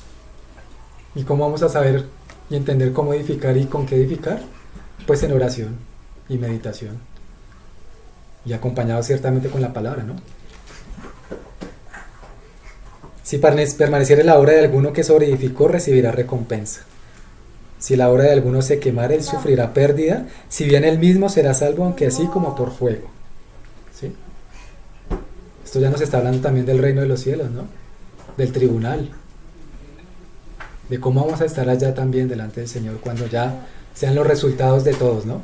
¿Y cómo vamos a saber y entender cómo edificar y con qué edificar? Pues en oración y meditación. Y acompañado ciertamente con la palabra, ¿no? Si permaneciere la obra de alguno que sobreedificó, recibirá recompensa. Si la obra de alguno se quemare, él sufrirá pérdida, si bien él mismo será salvo, aunque así como por fuego. ¿Sí? Esto ya nos está hablando también del reino de los cielos, ¿no? Del tribunal. De cómo vamos a estar allá también delante del Señor cuando ya sean los resultados de todos, ¿no?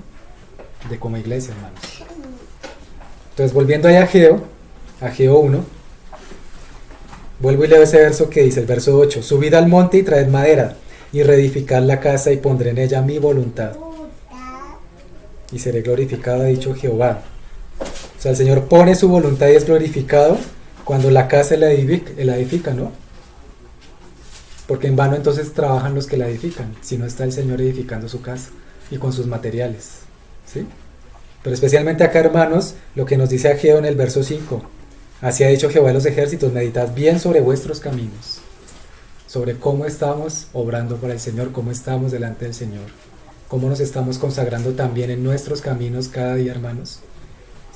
De como iglesia, hermanos. Entonces, volviendo ahí a Ageo 1, vuelvo y leo ese verso que dice, el verso 8, subid al monte y traed madera, y reedificad la casa, y pondré en ella mi voluntad, y seré glorificado, ha dicho Jehová. O sea, el Señor pone su voluntad y es glorificado cuando la casa la edifica, ¿no? Porque en vano entonces trabajan los que la edifican, si no está el Señor edificando su casa, y con sus materiales, ¿sí? Pero especialmente acá, hermanos, lo que nos dice Ageo en el verso 5. Así ha dicho Jehová de los ejércitos, meditad bien sobre vuestros caminos, sobre cómo estamos obrando para el Señor, cómo estamos delante del Señor, cómo nos estamos consagrando también en nuestros caminos cada día, hermanos,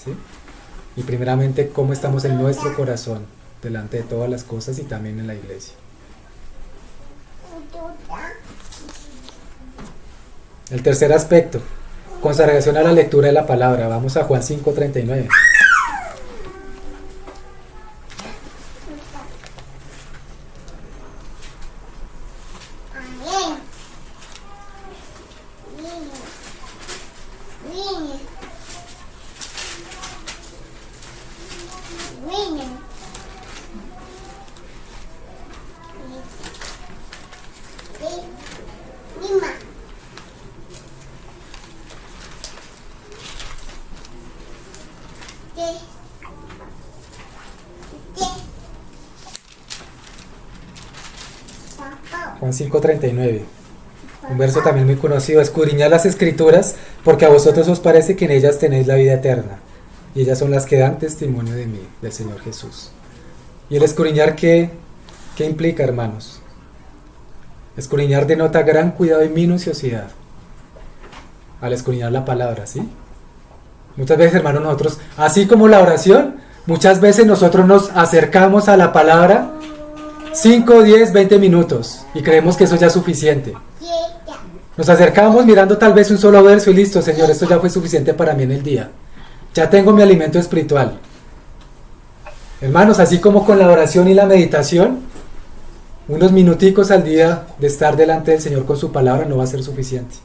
¿sí? Y primeramente, cómo estamos en nuestro corazón, delante de todas las cosas y también en la iglesia. El tercer aspecto, consagración a la lectura de la palabra. Vamos a Juan 5:39. Juan 5:39. Un verso también muy conocido. Escudriñad las escrituras, porque a vosotros os parece que en ellas tenéis la vida eterna. Y ellas son las que dan testimonio de mí, del Señor Jesús. ¿Y el escudriñar qué implica, hermanos? Escudriñar denota gran cuidado y minuciosidad al escudriñar la palabra, ¿sí? Muchas veces, hermanos, nosotros, así como la oración, muchas veces nosotros nos acercamos a la palabra 5, 10, 20 minutos y creemos que eso ya es suficiente. Nos acercamos mirando tal vez un solo verso y listo, Señor, esto ya fue suficiente para mí en el día. Ya tengo mi alimento espiritual. Hermanos, así como con la oración y la meditación, unos minuticos al día de estar delante del Señor con su palabra no va a ser suficiente.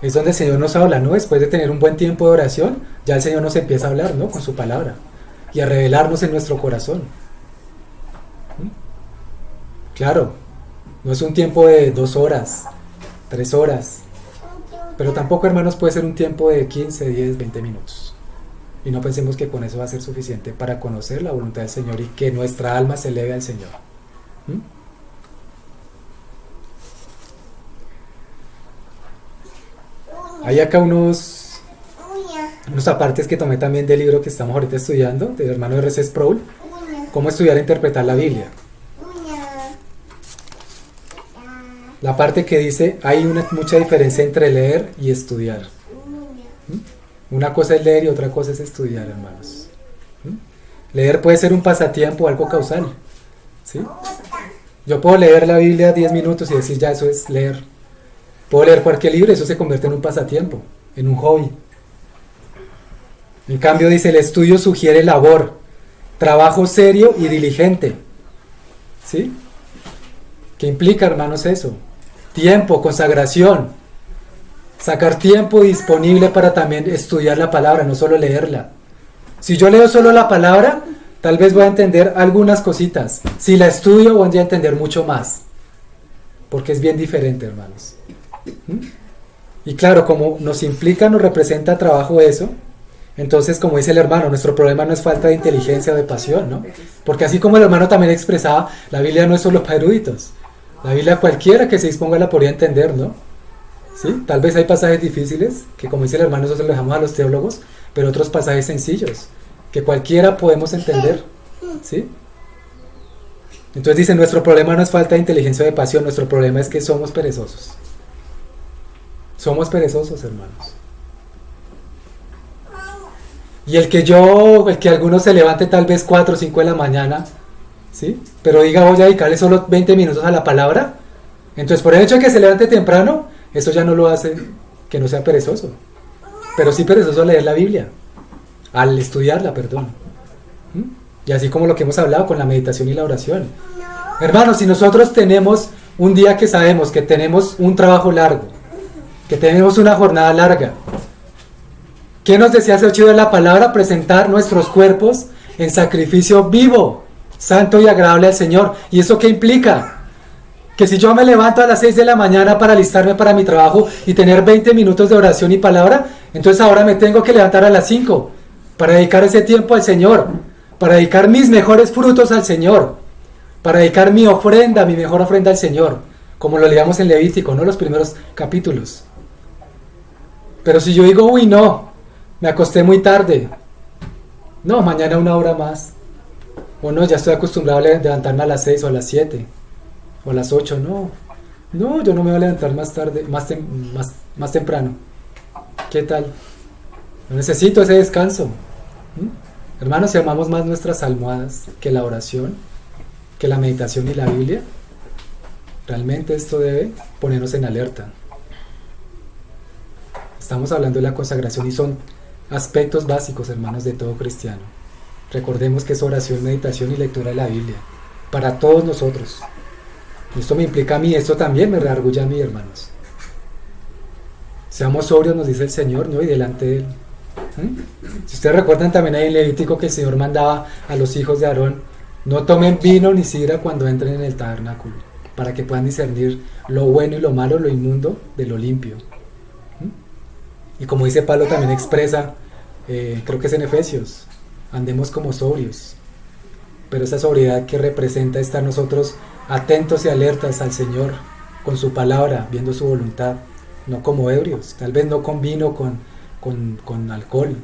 Es donde el Señor nos habla, ¿no? Después de tener un buen tiempo de oración, ya el Señor nos empieza a hablar, ¿no? Con su palabra y a revelarnos en nuestro corazón. Claro, no es un tiempo de 2 horas, 3 horas, pero tampoco, hermanos, puede ser un tiempo de 15, 10, 20 minutos. Y no pensemos que con eso va a ser suficiente para conocer la voluntad del Señor y que nuestra alma se eleve al Señor. Hay acá unos apartes que tomé también del libro que estamos ahorita estudiando, del hermano R.C. Sproul, cómo estudiar e interpretar la Biblia. La parte que dice, hay mucha diferencia entre leer y estudiar. Una cosa es leer y otra cosa es estudiar, hermanos. Leer puede ser un pasatiempo o algo causal, ¿sí? Yo puedo leer la Biblia 10 minutos y decir, ya, eso es leer. Puedo leer cualquier libro y eso se convierte en un pasatiempo, en un hobby. En cambio, dice, el estudio sugiere labor, trabajo serio y diligente, ¿sí? ¿Qué implica, hermanos, eso? Tiempo, consagración. Sacar tiempo disponible para también estudiar la palabra, no solo leerla. Si yo leo solo la palabra, tal vez voy a entender algunas cositas. Si la estudio, voy a entender mucho más. Porque es bien diferente, hermanos. Y claro, como nos implica, nos representa trabajo eso, entonces, como dice el hermano, nuestro problema no es falta de inteligencia o de pasión, ¿no? Porque así como el hermano también expresaba, la Biblia no es solo para eruditos. La Biblia cualquiera que se disponga la podría entender, ¿no? ¿Sí? Tal vez hay pasajes difíciles, que como dice el hermano, eso se lo dejamos a los teólogos, pero otros pasajes sencillos, que cualquiera podemos entender, ¿sí? Entonces dice, nuestro problema no es falta de inteligencia o de pasión, nuestro problema es que somos perezosos. Somos perezosos, hermanos. Y el que alguno se levante tal vez 4 o 5 de la mañana, ¿sí? Pero diga, voy a dedicarle solo 20 minutos a la palabra, entonces por el hecho de que se levante temprano, eso ya no lo hace que no sea perezoso. Pero sí perezoso al leer la Biblia, al estudiarla, perdón. Y así como lo que hemos hablado con la meditación y la oración. Hermanos, si nosotros tenemos un día que sabemos que tenemos un trabajo largo, que tenemos una jornada larga, ¿qué nos decía ese chido de la palabra? Presentar nuestros cuerpos en sacrificio vivo, santo y agradable al Señor. ¿Y eso qué implica? Que si yo me levanto a las 6 de la mañana para alistarme para mi trabajo y tener 20 minutos de oración y palabra, entonces ahora me tengo que levantar a las 5 para dedicar ese tiempo al Señor, para dedicar mis mejores frutos al Señor, para dedicar mi ofrenda, mi mejor ofrenda al Señor, como lo leíamos en Levítico, ¿no? Los primeros capítulos. Pero si yo digo, uy, no, me acosté muy tarde, no, mañana 1 hora más, o no, ya estoy acostumbrado a levantarme a las 6 o a las 7 o a las 8, no, yo no me voy a levantar más tarde, más temprano. ¿Qué tal? No necesito ese descanso. Hermanos, si amamos más nuestras almohadas que la oración, que la meditación y la Biblia, realmente esto debe ponernos en alerta. Estamos hablando de la consagración y son aspectos básicos, hermanos, de todo cristiano. Recordemos que es oración, meditación y lectura de la Biblia para todos nosotros. Esto me implica a mí, esto también me redarguye a mí, hermanos. Seamos sobrios, nos dice el Señor, ¿no? Y delante de Él. Si ustedes recuerdan también ahí en Levítico que el Señor mandaba a los hijos de Aarón, no tomen vino ni sidra cuando entren en el tabernáculo, para que puedan discernir lo bueno y lo malo, lo inmundo de lo limpio. Y como dice Pablo también expresa, creo que es en Efesios, andemos como sobrios. Pero esa sobriedad que representa estar nosotros atentos y alertas al Señor, con su palabra, viendo su voluntad, no como ebrios, tal vez no con vino, con alcohol,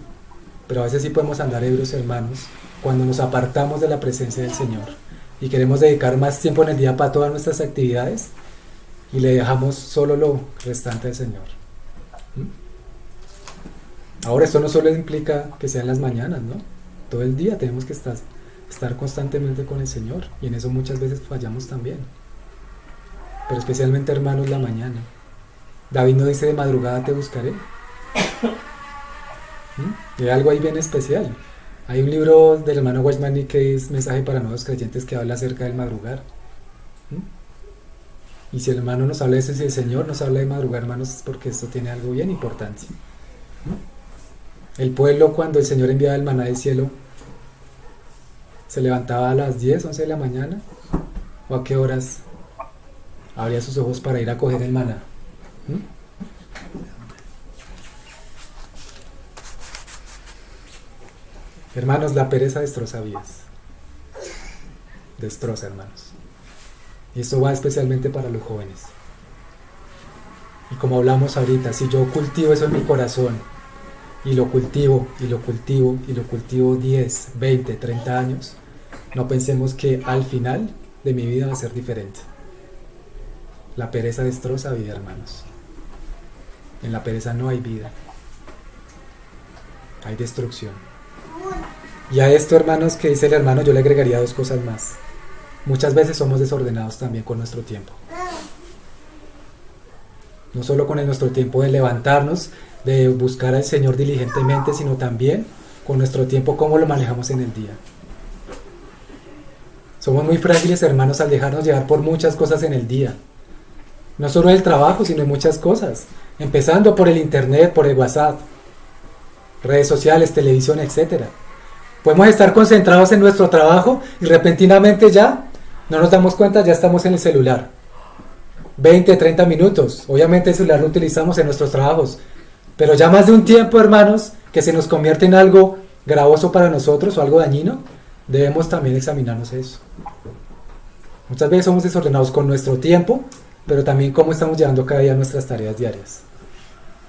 pero a veces sí podemos andar ebrios, hermanos, cuando nos apartamos de la presencia del Señor y queremos dedicar más tiempo en el día para todas nuestras actividades y le dejamos solo lo restante al Señor. Ahora, esto no solo implica que sean las mañanas, ¿no? Todo el día tenemos que estar constantemente con el Señor, y en eso muchas veces fallamos también, pero especialmente, hermanos, la mañana. David no dice: de madrugada te buscaré. Hay algo ahí bien especial. Hay un libro del hermano Watchman que es Mensaje para Nuevos Creyentes, que habla acerca del madrugar. Y si el hermano nos habla de eso, si el Señor nos habla de madrugar, hermanos, es porque esto tiene algo bien importante. El pueblo, cuando el Señor enviaba el maná del cielo, se levantaba a las 10, 11 de la mañana, o a qué horas abría sus ojos para ir a coger el maná. Hermanos, la pereza destroza vidas. Destroza, hermanos. Y esto va especialmente para los jóvenes. Y como hablamos ahorita, si yo cultivo eso en mi corazón, y lo cultivo, y lo cultivo, y lo cultivo 10, 20, 30 años, no pensemos que al final de mi vida va a ser diferente. La pereza destroza vida, hermanos. En la pereza no hay vida. Hay destrucción. Y a esto, hermanos, que dice el hermano, yo le agregaría 2 cosas más. Muchas veces somos desordenados también con nuestro tiempo. No solo con nuestro tiempo de levantarnos, de buscar al Señor diligentemente, sino también con nuestro tiempo, cómo lo manejamos en el día. Somos muy frágiles, hermanos, al dejarnos llevar por muchas cosas en el día. No solo el trabajo, sino en muchas cosas. Empezando por el internet, por el WhatsApp, redes sociales, televisión, etc. Podemos estar concentrados en nuestro trabajo y repentinamente ya no nos damos cuenta, ya estamos en el celular. 20, 30 minutos. Obviamente el celular lo utilizamos en nuestros trabajos, pero ya más de un tiempo, hermanos, que se nos convierte en algo gravoso para nosotros o algo dañino, debemos también examinarnos eso. Muchas veces somos desordenados con nuestro tiempo, pero también cómo estamos llevando cada día nuestras tareas diarias.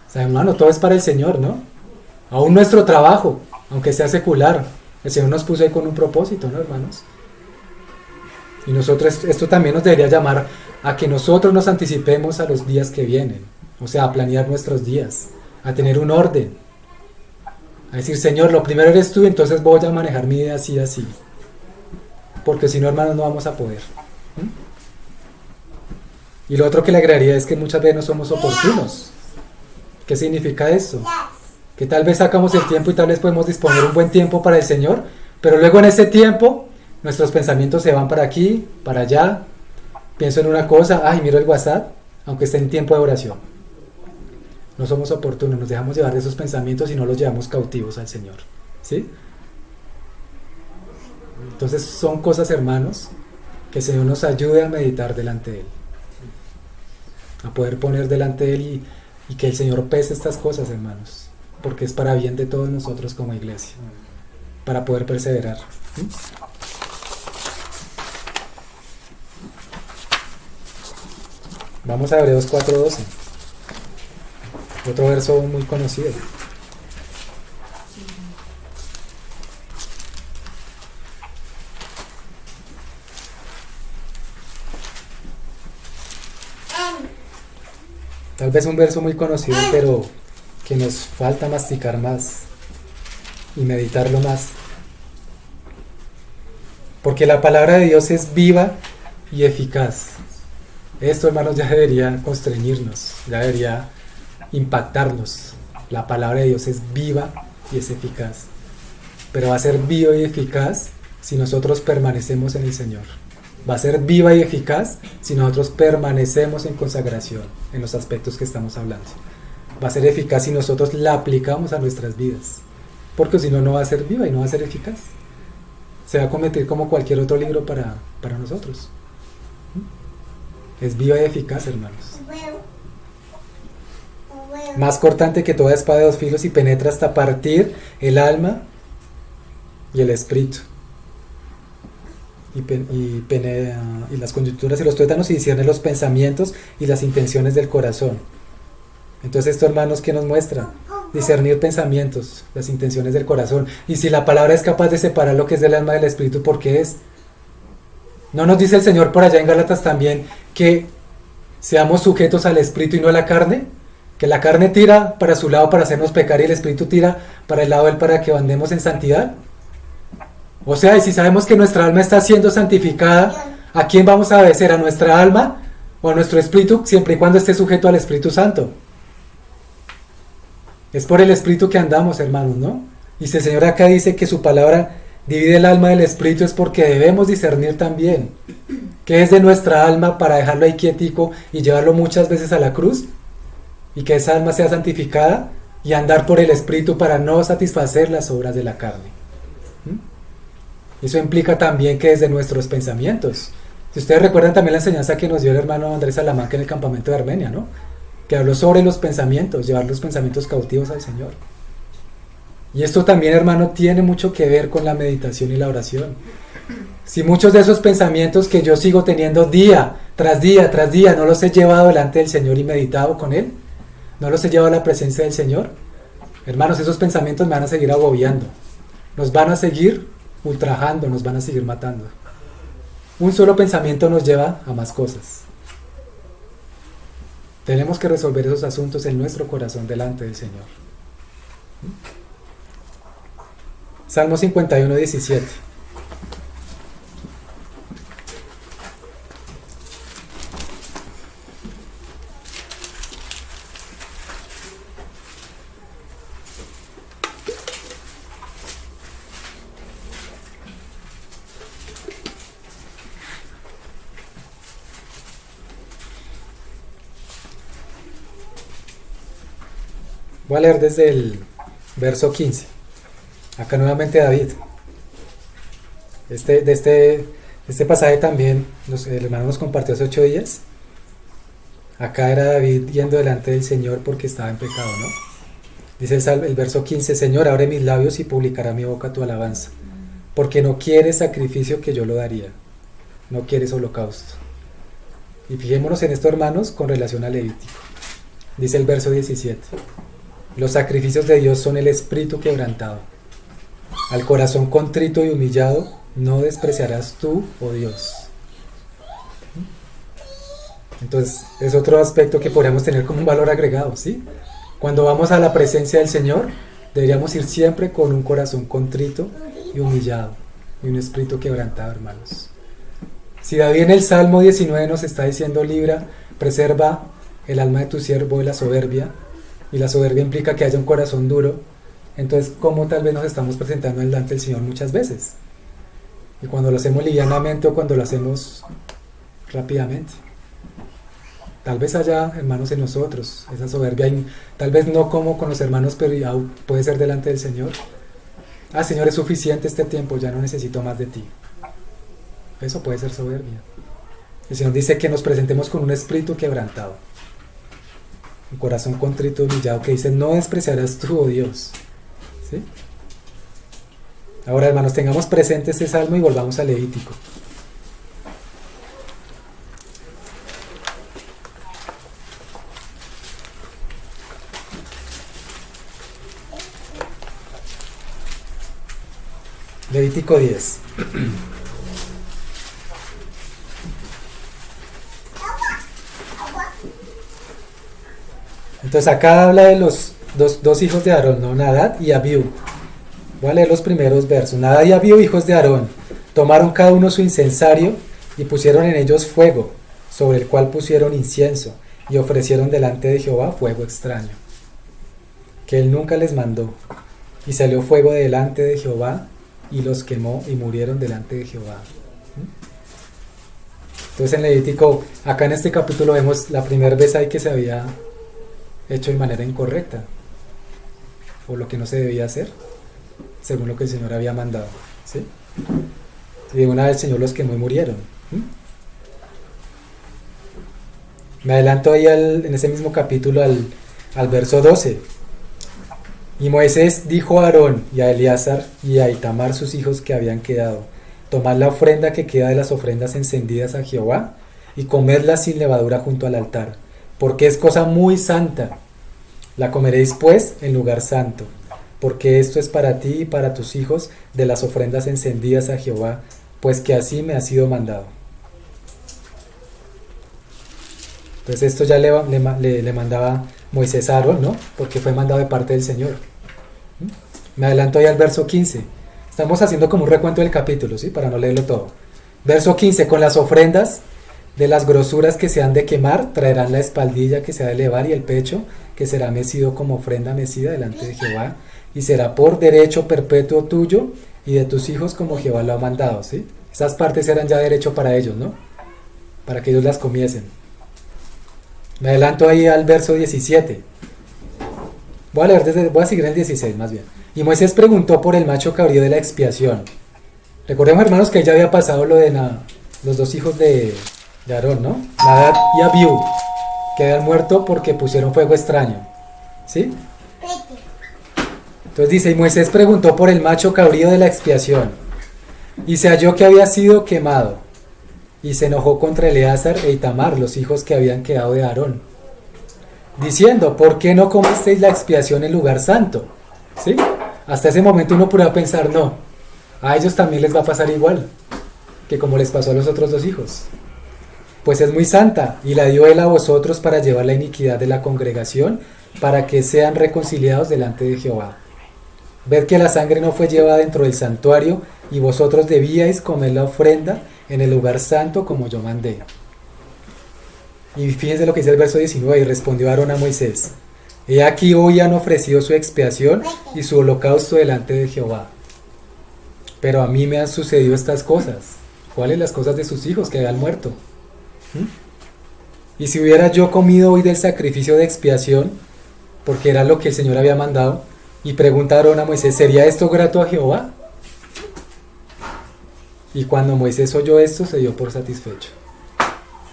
O sea, hermano, todo es para el Señor, ¿no? Aún nuestro trabajo, aunque sea secular, el Señor nos puso ahí con un propósito, ¿no, hermanos? Y nosotros, esto también nos debería llamar a que nosotros nos anticipemos a los días que vienen, o sea, a planear nuestros días, a tener un orden, a decir: Señor, lo primero eres tú, entonces voy a manejar mi vida así, así, porque si no, hermanos, no vamos a poder. Y lo otro que le agregaría es que muchas veces no somos oportunos. ¿Qué significa eso? Que tal vez sacamos el tiempo y tal vez podemos disponer un buen tiempo para el Señor, pero luego en ese tiempo nuestros pensamientos se van para aquí, para allá. Pienso en una cosa, miro el WhatsApp, aunque esté en tiempo de oración. No somos oportunos, nos dejamos llevar de esos pensamientos y no los llevamos cautivos al Señor. ¿Sí? Entonces son cosas, hermanos, que el Señor nos ayude a meditar delante de Él, a poder poner delante de Él y que el Señor pese estas cosas, hermanos, porque es para bien de todos nosotros como iglesia, para poder perseverar. Vamos a Hebreos 4:12, otro verso muy conocido. Tal vez un verso muy conocido, pero que nos falta masticar más y meditarlo más. Porque la palabra de Dios es viva y eficaz. Esto, hermanos, ya debería constreñirnos, ya debería impactarnos. La palabra de Dios es viva y es eficaz. Pero va a ser viva y eficaz si nosotros permanecemos en el Señor. Va a ser viva y eficaz si nosotros permanecemos en consagración, en los aspectos que estamos hablando. Va a ser eficaz si nosotros la aplicamos a nuestras vidas. Porque si no, no va a ser viva y no va a ser eficaz. Se va a convertir como cualquier otro libro para nosotros. Es viva y eficaz, hermanos. Más cortante que toda espada de 2 filos y penetra hasta partir el alma y el espíritu. y las coyunturas y los tuétanos, y discierne los pensamientos y las intenciones del corazón. Entonces esto, hermanos, ¿qué nos muestra? Discernir pensamientos, las intenciones del corazón. Y si la palabra es capaz de separar lo que es del alma del espíritu, ¿por qué es? ¿No nos dice el Señor por allá en Gálatas también que seamos sujetos al espíritu y no a la carne? Que la carne tira para su lado para hacernos pecar y el espíritu tira para el lado de él para que andemos en santidad. O sea, y si sabemos que nuestra alma está siendo santificada, ¿a quién vamos a obedecer? ¿A nuestra alma o a nuestro espíritu? Siempre y cuando esté sujeto al Espíritu Santo. Es por el espíritu que andamos, hermanos, ¿no? Y si el Señor acá dice que su palabra divide el alma del espíritu, es porque debemos discernir también qué es de nuestra alma para dejarlo ahí quietico y llevarlo muchas veces a la cruz, y que esa alma sea santificada y andar por el espíritu para no satisfacer las obras de la carne. Eso implica también que desde nuestros pensamientos, si ustedes recuerdan también la enseñanza que nos dio el hermano Andrés Salamanca en el campamento de Armenia, ¿no? Que habló sobre los pensamientos, llevar los pensamientos cautivos al Señor. Y esto también, hermano, tiene mucho que ver con la meditación y la oración. Si muchos de esos pensamientos que yo sigo teniendo día tras día tras día no los he llevado delante del Señor y meditado con Él, no los he llevado a la presencia del Señor, hermanos, esos pensamientos me van a seguir agobiando, nos van a seguir ultrajando, nos van a seguir matando. Un solo pensamiento nos lleva a más cosas. Tenemos que resolver esos asuntos en nuestro corazón delante del Señor. Salmo 51, 17. Voy a leer desde el verso 15. Acá nuevamente David. Este pasaje también el hermano nos compartió hace 8 días. Acá era David yendo delante del Señor porque estaba en pecado, ¿no? Dice el verso 15: Señor, abre mis labios y publicará mi boca tu alabanza, porque no quieres sacrificio que yo lo daría, no quieres holocausto. Y fijémonos en esto, hermanos, con relación al Levítico. Dice el verso 17: los sacrificios de Dios son el espíritu quebrantado. Al corazón contrito y humillado no despreciarás tú, oh Dios. Entonces es otro aspecto que podríamos tener como un valor agregado, ¿sí? Cuando vamos a la presencia del Señor, deberíamos ir siempre con un corazón contrito y humillado y un espíritu quebrantado, hermanos. Si David en el Salmo 19 nos está diciendo: libra, preserva el alma de tu siervo de la soberbia, y la soberbia implica que haya un corazón duro, entonces ¿cómo tal vez nos estamos presentando delante del Señor muchas veces? Y cuando lo hacemos livianamente o cuando lo hacemos rápidamente. Tal vez haya, hermanos, en nosotros esa soberbia, y tal vez no como con los hermanos, pero ya puede ser delante del Señor. Señor, es suficiente este tiempo, ya no necesito más de ti. Eso puede ser soberbia. El Señor dice que nos presentemos con un espíritu quebrantado, un corazón contrito y humillado, que dice: no despreciarás tú, oh Dios. ¿Sí? Ahora, hermanos, tengamos presente este salmo y volvamos al Levítico. Levítico 10. Entonces acá habla de los dos hijos de Aarón, ¿no? Nadab y Abiú. Voy a leer los primeros versos. Nadab y Abiú, hijos de Aarón, tomaron cada uno su incensario y pusieron en ellos fuego, sobre el cual pusieron incienso, y ofrecieron delante de Jehová fuego extraño, que él nunca les mandó. Y salió fuego delante de Jehová, y los quemó, y murieron delante de Jehová. Entonces en Levítico, acá en este capítulo vemos la primera vez ahí que se había hecho de manera incorrecta, o lo que no se debía hacer, según lo que el Señor había mandado, ¿sí? Y de una vez el Señor los quemó y murieron. Me adelanto ahí en ese mismo capítulo al verso 12. Y Moisés dijo a Aarón y a Eleazar y a Itamar, sus hijos que habían quedado: tomad la ofrenda que queda de las ofrendas encendidas a Jehová y comedla sin levadura junto al altar, porque es cosa muy santa. La comeréis pues en lugar santo, porque esto es para ti y para tus hijos de las ofrendas encendidas a Jehová, pues que así me ha sido mandado. Entonces esto ya le mandaba Moisés a Aarón, ¿no? Porque fue mandado de parte del Señor. Me adelanto ahí al verso 15. Estamos haciendo como un recuento del capítulo, ¿sí? Para no leerlo todo. Verso 15. Con las ofrendas de las grosuras que se han de quemar, traerán la espaldilla que se ha de elevar y el pecho, que será mecido como ofrenda mecida delante de Jehová, y será por derecho perpetuo tuyo y de tus hijos como Jehová lo ha mandado, ¿sí? Esas partes eran ya derecho para ellos, ¿no? Para que ellos las comiesen. Me adelanto ahí al verso 17. Voy a seguir en el 16 más bien. Y Moisés preguntó por el macho cabrío de la expiación. Recordemos, hermanos, que ya había pasado lo de los dos hijos de Aarón, ¿no? Nadab y Abiú, que habían muerto porque pusieron fuego extraño, ¿sí? Entonces dice, y Moisés preguntó por el macho cabrío de la expiación, y se halló que había sido quemado, y se enojó contra Eleazar e Itamar, los hijos que habían quedado de Aarón, diciendo, ¿por qué no comisteis la expiación en lugar santo? ¿Sí? Hasta ese momento uno podría pensar, no, a ellos también les va a pasar igual, que como les pasó a los otros dos hijos. Pues es muy santa, y la dio él a vosotros para llevar la iniquidad de la congregación, para que sean reconciliados delante de Jehová. Ved que la sangre no fue llevada dentro del santuario, y vosotros debíais comer la ofrenda en el lugar santo como yo mandé. Y fíjense lo que dice el verso 19, y respondió Aarón a Moisés, he aquí hoy han ofrecido su expiación y su holocausto delante de Jehová. Pero a mí me han sucedido estas cosas. ¿Cuáles las cosas de sus hijos que habían muerto? Y si hubiera yo comido hoy del sacrificio de expiación, porque era lo que el Señor había mandado, y preguntaron a Moisés, ¿sería esto grato a Jehová? Y cuando Moisés oyó esto, se dio por satisfecho.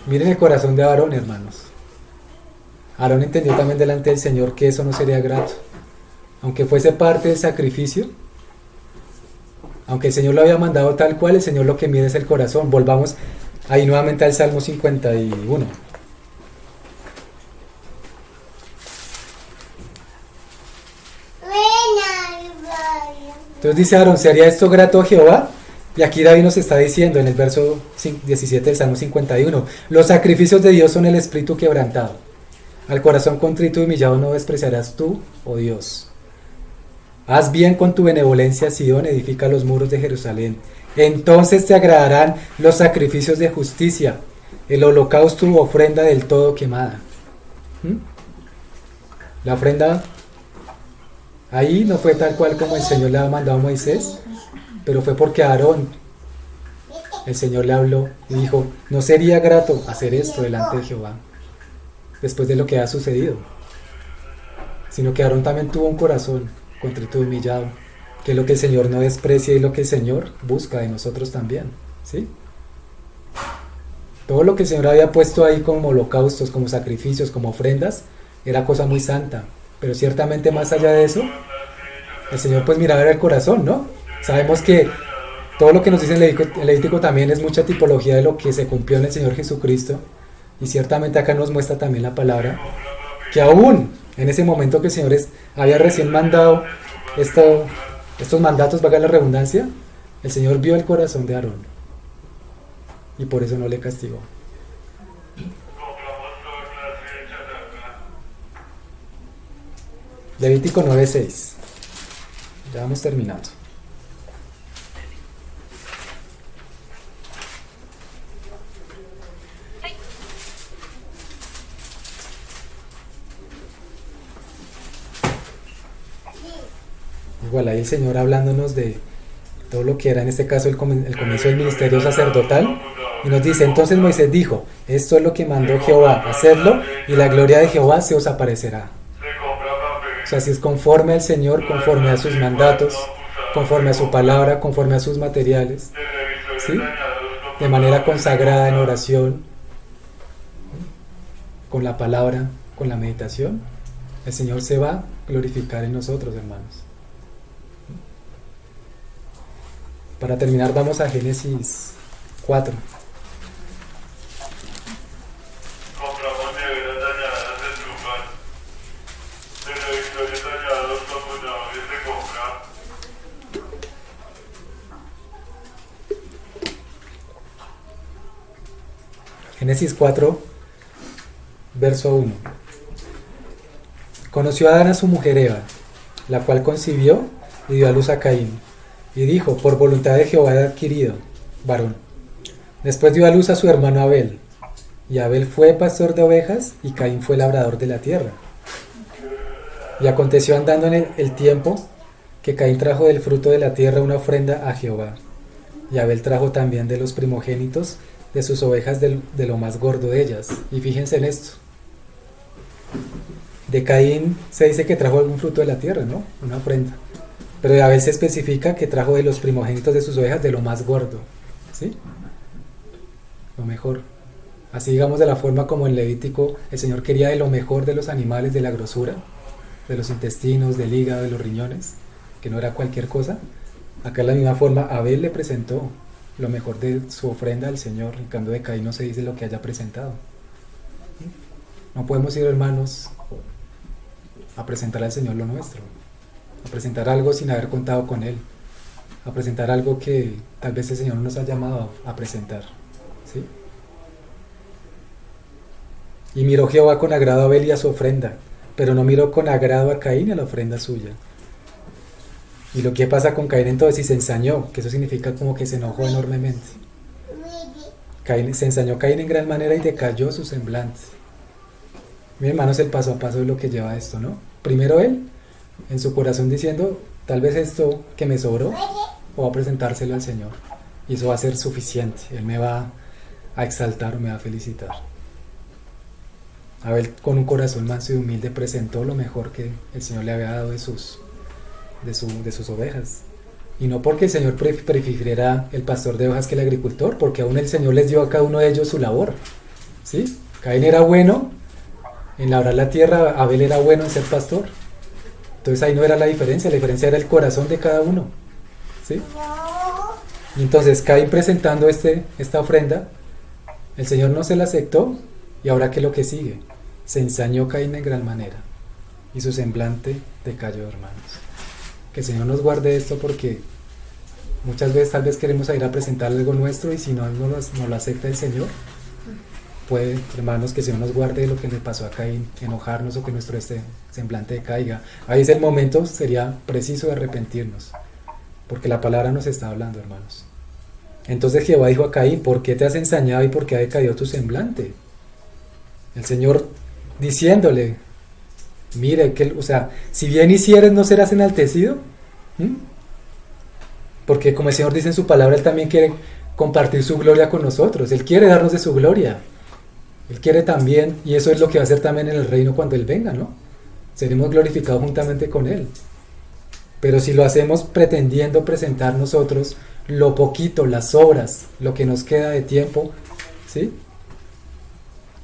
Miren el corazón de Aarón, hermanos. Aarón entendió también delante del Señor que eso no sería grato. Aunque fuese parte del sacrificio, aunque el Señor lo había mandado tal cual, el Señor lo que mide es el corazón. Volvamos ahí nuevamente al Salmo 51. Entonces dice Aarón, ¿sería esto grato a Jehová? Y aquí David nos está diciendo en el verso 17 del Salmo 51, los sacrificios de Dios son el espíritu quebrantado. Al corazón contrito y humillado no despreciarás tú, oh Dios. Haz bien con tu benevolencia, Sidón, edifica los muros de Jerusalén. Entonces te agradarán los sacrificios de justicia, el holocausto u ofrenda del todo quemada. La ofrenda ahí no fue tal cual como el Señor le ha mandado a Moisés, pero fue porque a Aarón el Señor le habló y dijo, no sería grato hacer esto delante de Jehová después de lo que ha sucedido, sino que Aarón también tuvo un corazón contrito y humillado, que es lo que el Señor no desprecia y lo que el Señor busca de nosotros también, ¿sí? Todo lo que el Señor había puesto ahí como holocaustos, como sacrificios, como ofrendas, era cosa muy santa, pero ciertamente más allá de eso, el Señor pues miraba el corazón, ¿no? Sabemos que todo lo que nos dice el Levítico también es mucha tipología de lo que se cumplió en el Señor Jesucristo, y ciertamente acá nos muestra también la palabra, que aún en ese momento que el Señor había recién mandado estos mandatos, valga la redundancia, el Señor vio el corazón de Aarón, y por eso no le castigó. Levítico 9:6. Ya vamos terminando. Igual ahí el Señor hablándonos de todo lo que era en este caso el comienzo del ministerio sacerdotal, y nos dice, entonces Moisés dijo, esto es lo que mandó Jehová, hacedlo, y la gloria de Jehová se os aparecerá. O sea, si es conforme al Señor, conforme a sus mandatos, conforme a su palabra, conforme a sus materiales, ¿sí? De manera consagrada en oración, con la palabra, con la meditación, el Señor se va a glorificar en nosotros, hermanos. Para terminar vamos a Génesis 4. Compramos neveras dañadas en Lucas. Televisores dañados como nadie se compra. Génesis 4, verso 1. Conoció Adán a su mujer Eva, la cual concibió y dio a luz a Caín. Y dijo, por voluntad de Jehová he adquirido varón. Después dio a luz a su hermano Abel. Y Abel fue pastor de ovejas y Caín fue labrador de la tierra. Y aconteció andando en el tiempo que Caín trajo del fruto de la tierra una ofrenda a Jehová. Y Abel trajo también de los primogénitos de sus ovejas de lo más gordo de ellas. Y fíjense en esto. De Caín se dice que trajo algún fruto de la tierra, ¿no? Una ofrenda. Pero de Abel se especifica que trajo de los primogénitos de sus ovejas de lo más gordo. ¿Sí? Lo mejor. Así digamos de la forma como en Levítico el Señor quería de lo mejor de los animales, de la grosura, de los intestinos, del hígado, de los riñones, que no era cualquier cosa. Acá de la misma forma Abel le presentó lo mejor de su ofrenda al Señor. En cambio de Caín no se dice lo que haya presentado. No podemos ir, hermanos, a presentar al Señor lo nuestro, a presentar algo sin haber contado con Él, a presentar algo que tal vez el Señor no nos ha llamado a presentar, ¿sí? Y miró Jehová con agrado a Abel y a su ofrenda, pero no miró con agrado a Caín y a la ofrenda suya. Y lo que pasa con Caín entonces, y se ensañó, que eso significa como que se enojó enormemente. Se ensañó Caín en gran manera y decayó su semblante. Mi hermanos, el paso a paso es lo que lleva a esto, ¿no? Primero él, en su corazón diciendo, tal vez esto que me sobró, o a presentárselo al Señor. Y eso va a ser suficiente. Él me va a exaltar o me va a felicitar. Abel, con un corazón manso y humilde, presentó lo mejor que el Señor le había dado de sus ovejas. Y no porque el Señor prefiriera el pastor de ovejas que el agricultor, porque aún el Señor les dio a cada uno de ellos su labor, ¿sí? Caín era bueno en labrar la tierra, Abel era bueno en ser pastor. Entonces ahí no era la diferencia era el corazón de cada uno, ¿sí? Y entonces Caín presentando esta ofrenda, el Señor no se la aceptó, y ahora ¿qué es lo que sigue? Se ensañó Caín en gran manera y su semblante decayó, hermanos. Que el Señor nos guarde esto, porque muchas veces tal vez queremos ir a presentar algo nuestro y si no lo acepta el Señor, puede, hermanos, que el Señor nos guarde de lo que le pasó a Caín, enojarnos o que nuestro semblante decaiga. Ahí es el momento, sería preciso de arrepentirnos, porque la palabra nos está hablando, hermanos. Entonces Jehová dijo a Caín, ¿por qué te has ensañado y por qué ha decaído tu semblante? El Señor diciéndole, mire, si bien hicieres no serás enaltecido. Porque como el Señor dice en su palabra, Él también quiere compartir su gloria con nosotros. Él quiere darnos de su gloria. Él quiere también, y eso es lo que va a hacer también en el reino cuando Él venga, ¿no? Seremos glorificados juntamente con Él. Pero si lo hacemos pretendiendo presentar nosotros lo poquito, las obras, lo que nos queda de tiempo, ¿sí?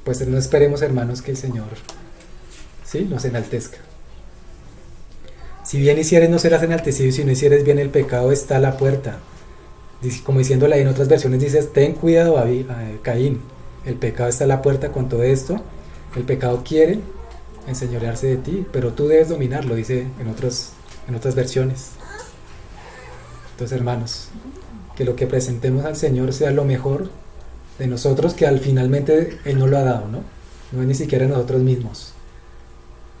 Pues no esperemos, hermanos, que el Señor, ¿sí?, nos enaltezca. Si bien hicieres no serás enaltecido, y si no hicieres bien el pecado está a la puerta. Como diciéndole ahí en otras versiones, dices, ten cuidado, Caín, el pecado está a la puerta con todo esto. El pecado quiere enseñorearse de ti, pero tú debes dominarlo, dice en otras versiones. Entonces, hermanos, que lo que presentemos al Señor sea lo mejor de nosotros, que al finalmente Él nos lo ha dado, ¿no? No es ni siquiera nosotros mismos.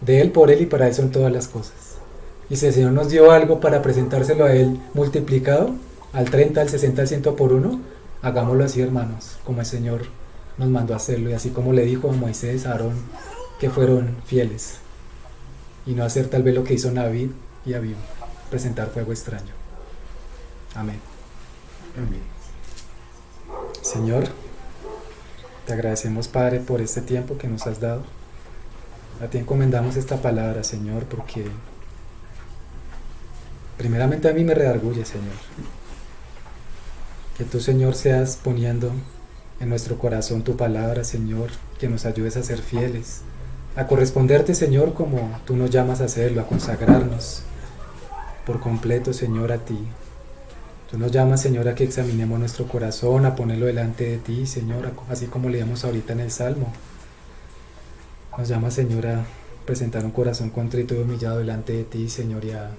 De Él, por Él y para Él son todas las cosas. Y si el Señor nos dio algo para presentárselo a Él multiplicado, al 30, al 60, al 100 por uno, hagámoslo así, hermanos, como el Señor nos mandó a hacerlo, y así como le dijo a Moisés, a Aarón, que fueron fieles, y no hacer tal vez lo que hizo David y Abiú, presentar fuego extraño. Amén. Amén. Señor, te agradecemos, Padre, por este tiempo que nos has dado. A ti encomendamos esta palabra, Señor, porque primeramente a mí me redarguye, Señor. Que tú, Señor, seas poniendo en nuestro corazón tu palabra, Señor, que nos ayudes a ser fieles, a corresponderte, Señor, como tú nos llamas a hacerlo, a consagrarnos por completo, Señor, a ti. Tú nos llamas, Señor, a que examinemos nuestro corazón, a ponerlo delante de ti, Señor, así como leíamos ahorita en el Salmo. Nos llamas, Señor, a presentar un corazón contrito y humillado delante de ti, Señor, y a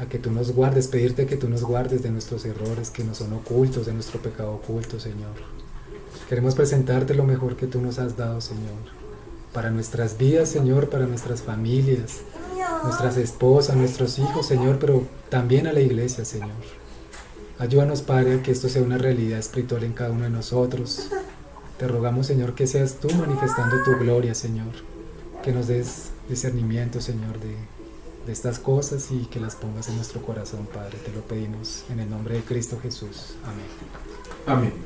que tú nos guardes, pedirte que tú nos guardes de nuestros errores que nos son ocultos, de nuestro pecado oculto, Señor. Queremos presentarte lo mejor que tú nos has dado, Señor, para nuestras vidas, Señor, para nuestras familias, nuestras esposas, nuestros hijos, Señor, pero también a la iglesia, Señor. Ayúdanos, Padre, a que esto sea una realidad espiritual en cada uno de nosotros. Te rogamos, Señor, que seas tú manifestando tu gloria, Señor, que nos des discernimiento, Señor, de estas cosas y que las pongas en nuestro corazón, Padre. Te lo pedimos en el nombre de Cristo Jesús. Amén. Amén.